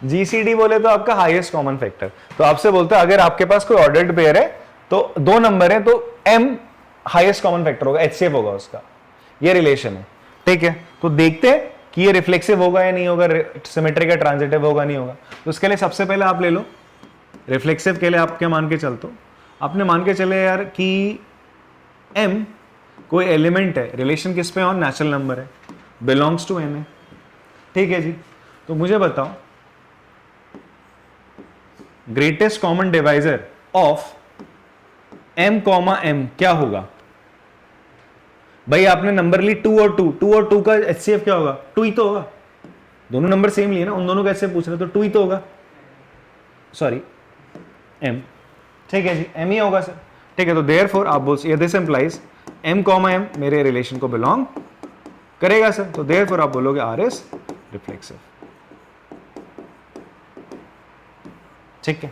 GCD बोले तो आपका हाईएस्ट कॉमन फैक्टर। तो आपसे बोलते हैं अगर आपके पास कोई ऑर्डर्ड पेयर है तो दो नंबर है, तो M हाईएस्ट कॉमन फैक्टर होगा, HCF होगा उसका। ये रिलेशन है। ठीक है, तो देखते हैं कि ये रिफ्लेक्सिव होगा या नहीं होगा, सिमेट्रिक या ट्रांजिटिव होगा नहीं होगा। तो उसके लिए सबसे पहले आप ले लो, रिफ्लेक्सिव के लिए आप क्या मान के चलते हो, आपने मान के चले यार कि M कोई एलिमेंट है, रिलेशन किस पे और नेचुरल नंबर है, बिलोंग्स टू M है। ठीक है जी, तो मुझे बताओ greatest common divisor of M, M क्या होगा। भाई आपने नंबर ली 2 और 2 का HCF क्या होगा, 2 ही तो होगा। दोनों नंबर सेम लिए ना, उन दोनों का HCF पूछ रहे तो 2 ही तो होगा, सॉरी M। ठीक है जी, M ही होगा सर। ठीक है, तो देयरफॉर आप बोल, दिस इंप्लाइज M, M मेरे रिलेशन को बिलोंग करेगा सर। तो देयरफॉर आप बोलोगे R इज रिफ्लेक्सिव। ठीक है,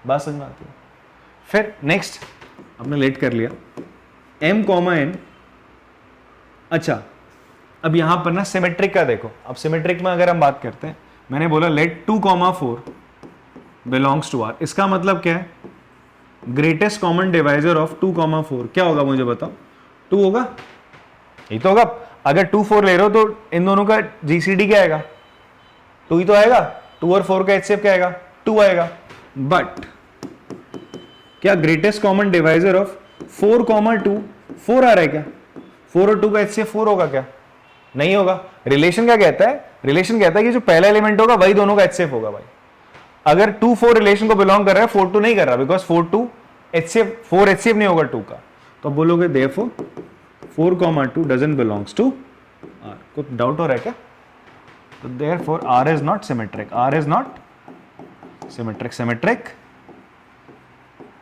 बात समझ में आती है। फिर नेक्स्ट आपने लेट कर लिया M, N। अच्छा, अब यहां पर ना सिमेट्रिक का देखो। अब सिमेट्रिक में अगर हम बात करते हैं, मैंने बोला लेट 2, 4 बिलोंग्स टू R। इसका मतलब क्या है, ग्रेटेस्ट कॉमन डिवाइजर ऑफ 2, 4 क्या होगा, मुझे बताओ। 2 होगा, यही तो होगा। अगर 2, 4 ले रहे हो तो इन दोनों का GCD क्या आएगा, 2 ही तो आएगा। 2 और 4 का HCF क्या आएगा, 2 आएगा। बट क्या ग्रेटेस्ट कॉमन डिवाइजर ऑफ 4, 2 4 आ रहा है क्या, 4 और 2 का HCF 4 होगा क्या? नहीं होगा। रिलेशन क्या कहता है? रिलेशन कहता है कि जो पहला एलिमेंट होगा वही दोनों का HCF होगा भाई। अगर 2 4 रिलेशन को बिलोंग कर रहा है, 4 2 नहीं कर रहा, बिकॉज 4 2 HCF 4 HCF नहीं होगा 2 का। तो बोलोगे therefore 4, 2 doesn't belongs to R। कुछ डाउट हो रहा है क्या? तो therefore R is not symmetric। R is not symmetric। Symmetric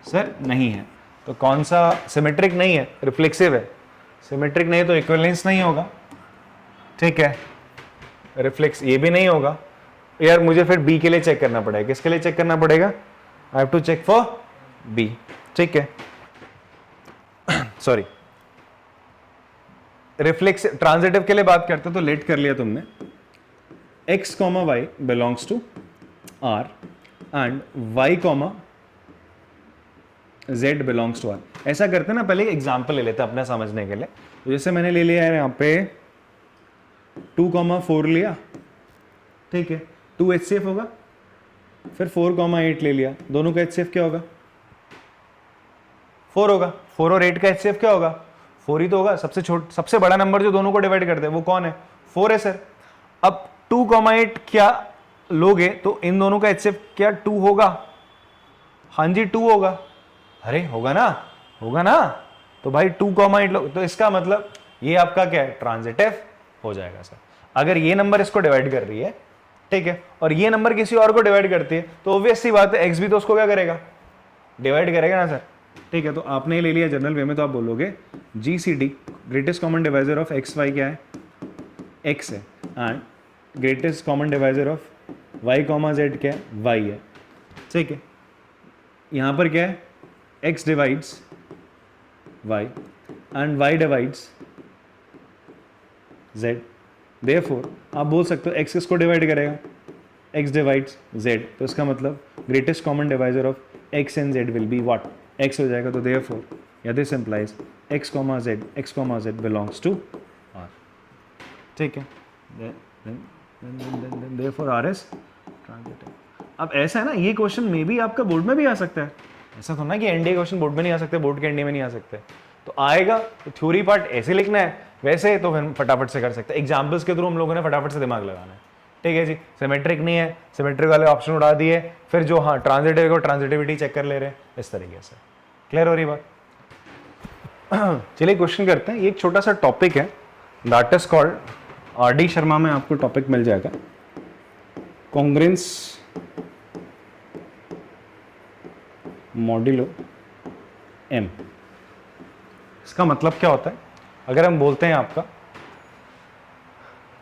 sir नहीं है। तो कौन सा सिमेट्रिक नहीं है? रिफ्लेक्सिव है। सिमेट्रिक नहीं तो इक्विवेलेंस नहीं होगा, ठीक है। रिफ्लेक्स ये भी नहीं होगा यार। मुझे फिर बी के लिए चेक करना पड़ेगा। किसके लिए चेक करना पड़ेगा? I have to check for b, ठीक है। सॉरी, रिफ्लेक्स ट्रांजिटिव के लिए बात करते तो लेट कर लिया तुमने। x, y belongs to R and y, z belongs to R। ऐसा करते ना, पहले एग्जांपल ले लेते हैं अपना समझने के लिए। तो जैसे मैंने ले लिया है यहाँ पे 2, 4 लिया, ठीक है। 2 HCF होगा। फिर 4, 8 ले लिया, दोनों का HCF क्या होगा? 4 होगा। 4 और 8 का HCF क्या होगा? 4 ही तो होगा। सबसे बड़ा नंबर जो दोनों को डिवाइड करते हैं वो कौन है? 4 है सर। अब 2, 8 क्या लोगे तो इन दोनों का HCF क्या 2 होगा? हाँ जी 2 होगा। अरे होगा ना, होगा ना। तो भाई 2, 8 लो, तो इसका मतलब ये आपका क्या है? ट्रांजिटिव हो जाएगा सर। अगर ये नंबर इसको डिवाइड कर रही है, ठीक है, और ये नंबर किसी और को डिवाइड करती है, तो ऑब्वियस सी बात है एक्स भी तो उसको क्या करेगा? डिवाइड करेगा ना सर, ठीक है। तो आपने ले लिया जनरल वे में, तो आप बोलोगे GCD greatest common divisor of x y क्या है? एक्स है। And greatest common divisor of y, z क्या है? वाई है, ठीक है। यहां पर क्या है? x divides y and y divides z। Therefore आप बोल सकते हो x किसको डिवाइड करेगा? x divides z। तो इसका मतलब greatest common divisor of x and z will be what? x हो जाएगा। तो देयरफॉर या this implies x, z belongs to R, ठीक है। Therefore R is transitive. अब ऐसा है ना, ये क्वेश्चन में भी आपका बोर्ड में भी आ सकता है। ऐसा तो ना कि एनडीए क्वेश्चन बोर्ड में नहीं आ सकते, बोर्ड के एनडीए में नहीं आ सकते। तो आएगा तो थ्योरी पार्ट ऐसे लिखना है, वैसे तो फिर फटाफट से कर सकते हैं। एग्जाम्पल्स के थ्रू हम लोगों ने फटाफट से दिमाग लगाना है, ठीक है जी। सिमेट्रिक नहीं है, सिमेट्रिक वाले ऑप्शन उड़ा दिए, फिर जो हाँ ट्रांजिटिव को ट्रांजिटिविटी चेक कर ले रहे हैं, इस तरीके से। क्लियर हो रही बात? चलिए क्वेश्चन करते हैं। ये एक छोटा सा टॉपिक है, that is called, RD Sharma में आपको टॉपिक मिल जाएगा, कॉन्ग्रेंस मॉड्यूलो M। इसका मतलब क्या होता है? अगर हम बोलते हैं आपका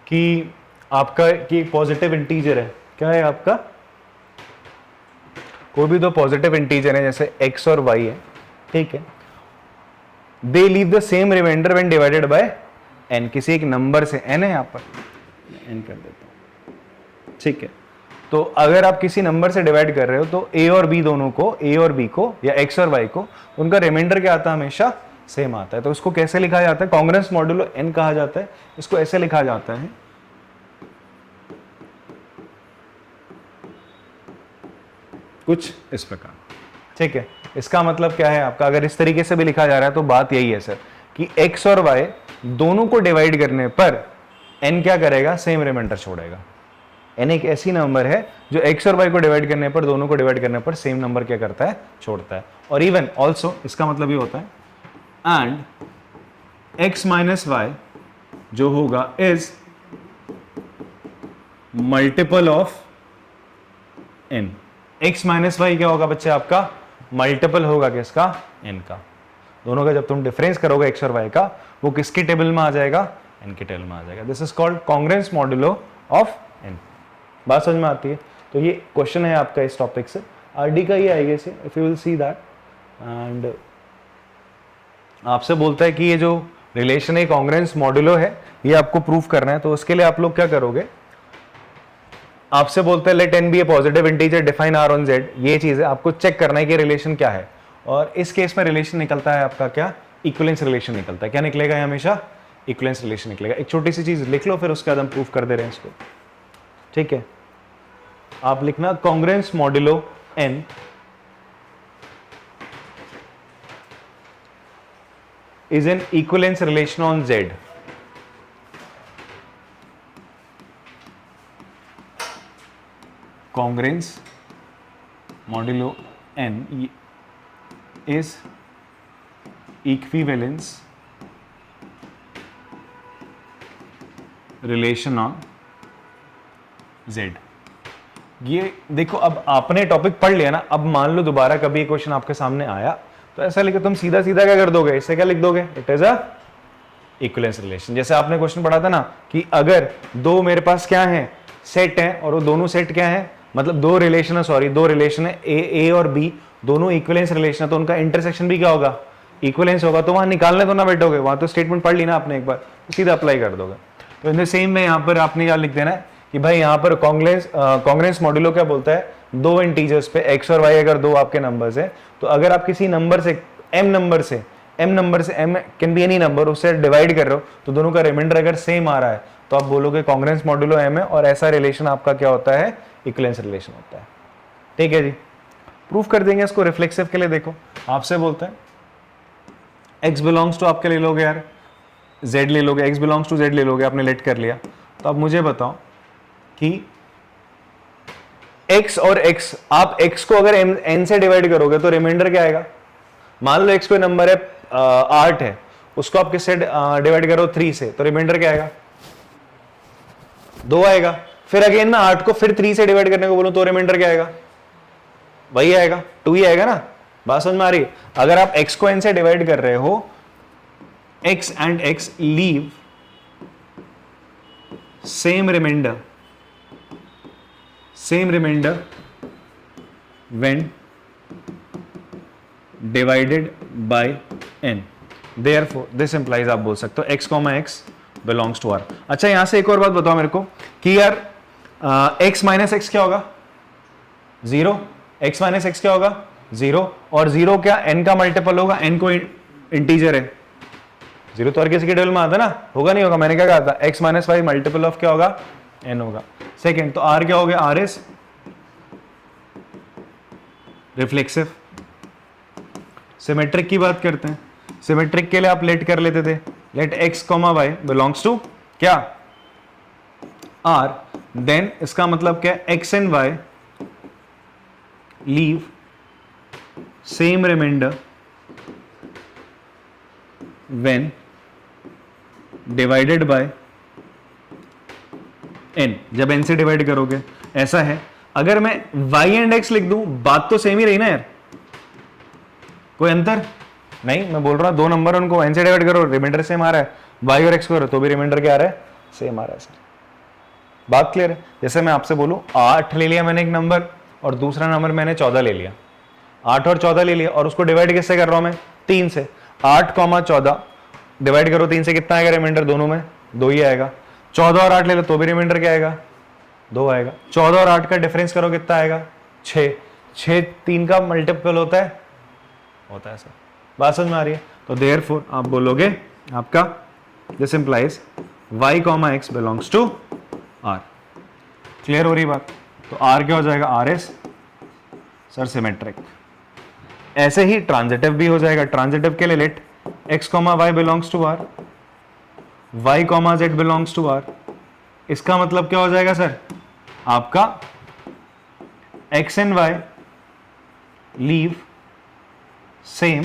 कि पॉजिटिव इंटीजर है, क्या है आपका? कोई भी दो पॉजिटिव इंटीजर है जैसे x और y है, ठीक है। They leave the same remainder when divided by n। किसी एक नंबर से, n है यहाँ पर, n कर देता हूं, ठीक है। तो अगर आप किसी नंबर से डिवाइड कर रहे हो तो a और b दोनों को, a और b को या x और y को, उनका रिमाइंडर क्या आता है? हमेशा सेम आता है। तो इसको कैसे लिखा जाता है? कॉन्ग्रेंस मॉड्यूलो n कहा जाता है। इसको ऐसे लिखा जाता है, कुछ इस प्रकार, ठीक है। इसका मतलब क्या है आपका? अगर इस तरीके से भी लिखा जा रहा है तो बात यही है सर कि x और y दोनों को डिवाइड करने पर n क्या करेगा? सेम रिमाइंडर छोड़ेगा। n एक ऐसी नंबर है जो x और y को डिवाइड करने पर, दोनों को डिवाइड करने पर सेम नंबर क्या करता है? छोड़ता है। और इवन ऑल्सो इसका मतलब ये होता है एंड x माइनस y जो होगा is multiple of n। x minus y क्या होगा बच्चे आपका? मल्टीपल होगा किसका? n का। दोनों का जब तुम डिफरेंस करोगे x और y का, वो किसके टेबल में आ जाएगा? n के टेबल में आ जाएगा। This is called congruence modulo of n। बात समझ में आती है? तो ये क्वेश्चन है आपका इस टॉपिक से, RD का ही आएगा इसे, if you will see that. And आपसे बोलता है कि ये जो रिलेशन है कॉन्ग्रेंस मॉड्यूलो है, ये आपको प्रूफ करना है। तो उसके लिए आप लोग क्या करोगे? आपसे बोलता है let n be a positive integer, define R on Z। ये चीज है, आपको चेक करना है कि रिलेशन क्या है। और इस केस में रिलेशन निकलता है आपका क्या? इक्विवेलेंस रिलेशन निकलता है। क्या निकलेगा? ये हमेशा इक्विवेलेंस रिलेशन निकलेगा। एक छोटी सी चीज लिख लो, फिर उसके बाद हम प्रूफ कर दे रहे हैं इसको, ठीक है। आप लिखना congruence modulo n is an equivalence relation on Z. Congruence modulo n is equivalence relation on Z. ये देखो, अब आपने टॉपिक पढ़ लिया ना, अब मान लो दोबारा कभी क्वेश्चन आपके सामने आया तो ऐसा लिखो, तुम सीधा सीधा क्या कर दोगे, इससे क्या लिख दोगे, it is a equivalence relation. जैसे आपने क्वेश्चन पढ़ा था ना कि अगर दो मेरे पास क्या है, सेट है, और वो दोनों सेट क्या है, मतलब दो रिलेशन है, सॉरी दो रिलेशन है, ए और बी दोनों इक्विवेलेंस रिलेशन है, तो उनका इंटरसेक्शन भी क्या होगा, इक्विवेलेंस होगा। तो वहां निकालने तो ना बैठोगे, वहां तो स्टेटमेंट पढ़ ली ना आपने एक बार, तो सीधा अप्लाई कर दोगे। तो इन द सेम में यहाँ पर आपने क्या लिख देना है कि भाई यहाँ पर कॉन्ग्रेंस मॉड्यूलो क्या बोलता है, दो इंटीजर्स पे एक्स और वाई अगर दो आपके नंबर्स है, तो अगर आप किसी नंबर से एम नंबर से m can be any number, उससे डिवाइड कर रहे हो तो दोनों का रिमाइंडर अगर सेम आ रहा है तो आप बोलोगे कॉन्ग्रेंस मॉड्यूलो एम है, और ऐसा रिलेशन आपका क्या होता है, इक्विवेलेंस रिलेशन होता है। ठीक है जी, प्रूफ कर देंगे इसको रिफ्लेक्सिव के लिए। देखो आपसे बोलते हैं एक्स बिलोंग्स टू, आपके ले लोगे यार जेड ले लोगे, एक्स बिलोंग्स टू जेड ले लोगे, आपने लेट कर लिया। तो अब मुझे बताओ कि x और x, आप x को अगर n से डिवाइड करोगे तो रिमाइंडर क्या आएगा। मान लो x कोई नंबर है 8 है, उसको आप किससे डिवाइड करो 3 से, तो रिमाइंडर क्या आएगा, 2 आएगा। फिर अगेन मैं 8 को फिर 3 से डिवाइड करने को बोलूं तो रिमाइंडर क्या आएगा, वही आएगा, 2 ही आएगा ना। बात समझ में आ रही है। अगर आप x को n से डिवाइड कर रहे हो, x and x leave same remainder when divided by n, therefore this implies, आप बोल सकते हो x, x belongs to R। अच्छा यहां से एक और बात बताओ मेरे को कि यार x माइनस एक्स क्या होगा, 0, x माइनस एक्स क्या होगा 0, और 0 क्या n का मल्टीपल होगा, n को इंटीजर है, 0 तो हर किसी के टेबल में आता ना, होगा नहीं होगा, मैंने क्या कहा था, x minus y multiple of क्या होगा, n होगा। सेकेंड तो r क्या हो गया, r इज रिफ्लेक्सिव। सिमेट्रिक की बात करते हैं, सिमेट्रिक के लिए आप लेट कर लेते थे, let x, y belongs to क्या, r, देन इसका मतलब क्या, x and y leave same remainder when divided by n, जब n से डिवाइड करोगे। ऐसा है, अगर मैं y एंड x लिख दूं, बात तो सेम ही रही ना यार, कोई अंतर नहीं। मैं बोल रहा हूं दो नंबर उनको n से डिवाइड करो, रिमाइंडर सेम आ रहा है, y और x करो तो भी रिमाइंडर क्या आ रहा है, सेम आ रहा है सर। बात क्लियर है। जैसे मैं आपसे बोलूं 8 ले लिया मैंने एक नंबर, और दूसरा नंबर मैंने 14 ले लिया, 8 और 14 ले लिया, और उसको डिवाइड किससे कर रहा हूं मैं, 3 से। 8, 14 डिवाइड करो 3 से, कितना आएगा रिमाइंडर, दोनों में 2 ही आएगा। 14 और 8 ले लो तो भी रिमाइंडर क्या आएगा, 2 आएगा। 14 और 8 का डिफरेंस करो कितना आएगा, 6। 6 3 का मल्टीपल होता है सर। बात समझ में आ रही है। तो देयरफॉर आप बोलोगे आपका this implies y, x belongs to r। Clear हो रही बात। तो r क्या हो जाएगा, r इज सर सिमेट्रिक। ऐसे ही ट्रांजिटिव भी हो जाएगा। ट्रांजिटिव के लिए let x, y belongs to r, y, z belongs to r। इसका मतलब क्या हो जाएगा सर, आपका x and y leave same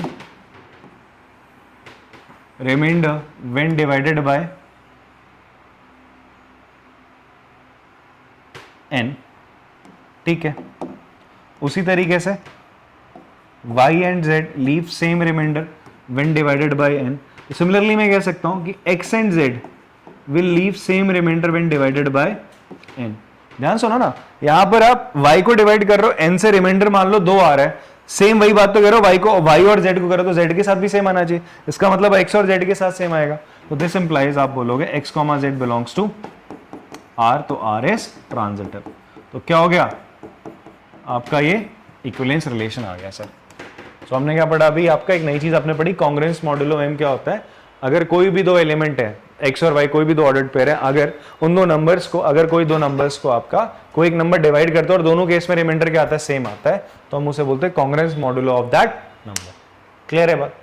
remainder when divided by n। ठीक है। उसी तरीके से y and z leave same remainder when divided by n। Similarly मैं कह सकता हूं कि x and z will leave same remainder when divided by n। ध्यान सुनो ना, यहां पर आप y को डिवाइड कर रहे हो, n से रिमाइंडर मान लो 2 आ रहा है, सेम वही बात तो करो, y और z को करो तो z के साथ भी सेम आना चाहिए। इसका मतलब x और z के साथ सेम आएगा। तो दिस इंप्लाइज आप बोलोगे x, z belongs to r, तो r इज ट्रांजिटिव। तो क्या हो गया आपका, ये इक्विवेलेंस रिलेशन आ गया सर। तो हमने क्या पढ़ा अभी, आपका एक नई चीज आपने पढ़ी, कॉन्ग्रुएंस मॉड्यूलो m क्या होता है। अगर कोई भी दो एलिमेंट है x और y, कोई भी दो ऑर्डर्ड पेयर है, अगर उन दो नंबर्स को, अगर कोई दो नंबर्स को आपका कोई एक नंबर डिवाइड करता है और दोनों केस में रिमाइंडर क्या आता है, सेम आता है, तो हम उसे बोलते हैं congruence modulo of that number. Clear है बात।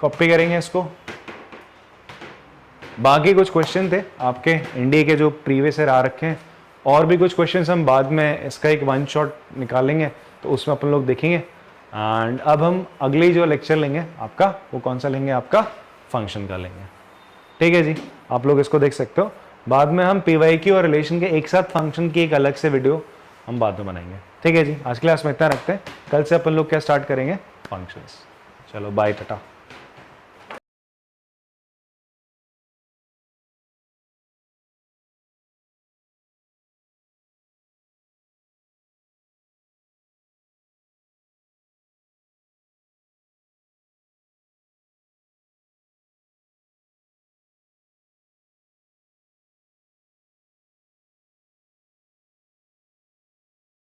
कॉपी करेंगे इसको। बाकी कुछ क्वेश्चन थे आपके इंडिया के जो प्रीवियस ईयर आ रखे हैं, और भी कुछ क्वेश्चंस हम बाद में इसका एक वन शॉट निकालेंगे तो उसमें अपन लोग देखेंगे। एंड अब हम अगली जो लेक्चर लेंगे आपका, वो कौन सा लेंगे आपका, फंक्शन का लेंगे। ठीक है जी, आप लोग इसको देख सकते हो। बाद में हम PYQ और रिलेशन के एक साथ फंक्शन की एक अलग से वीडियो हम बाद में बनाएंगे। ठीक है जी, आज क्लास में इतना रखते हैं। कल से अपन लोग क्या स्टार्ट करेंगे, फंक्शंस। चलो बाय, टाटा।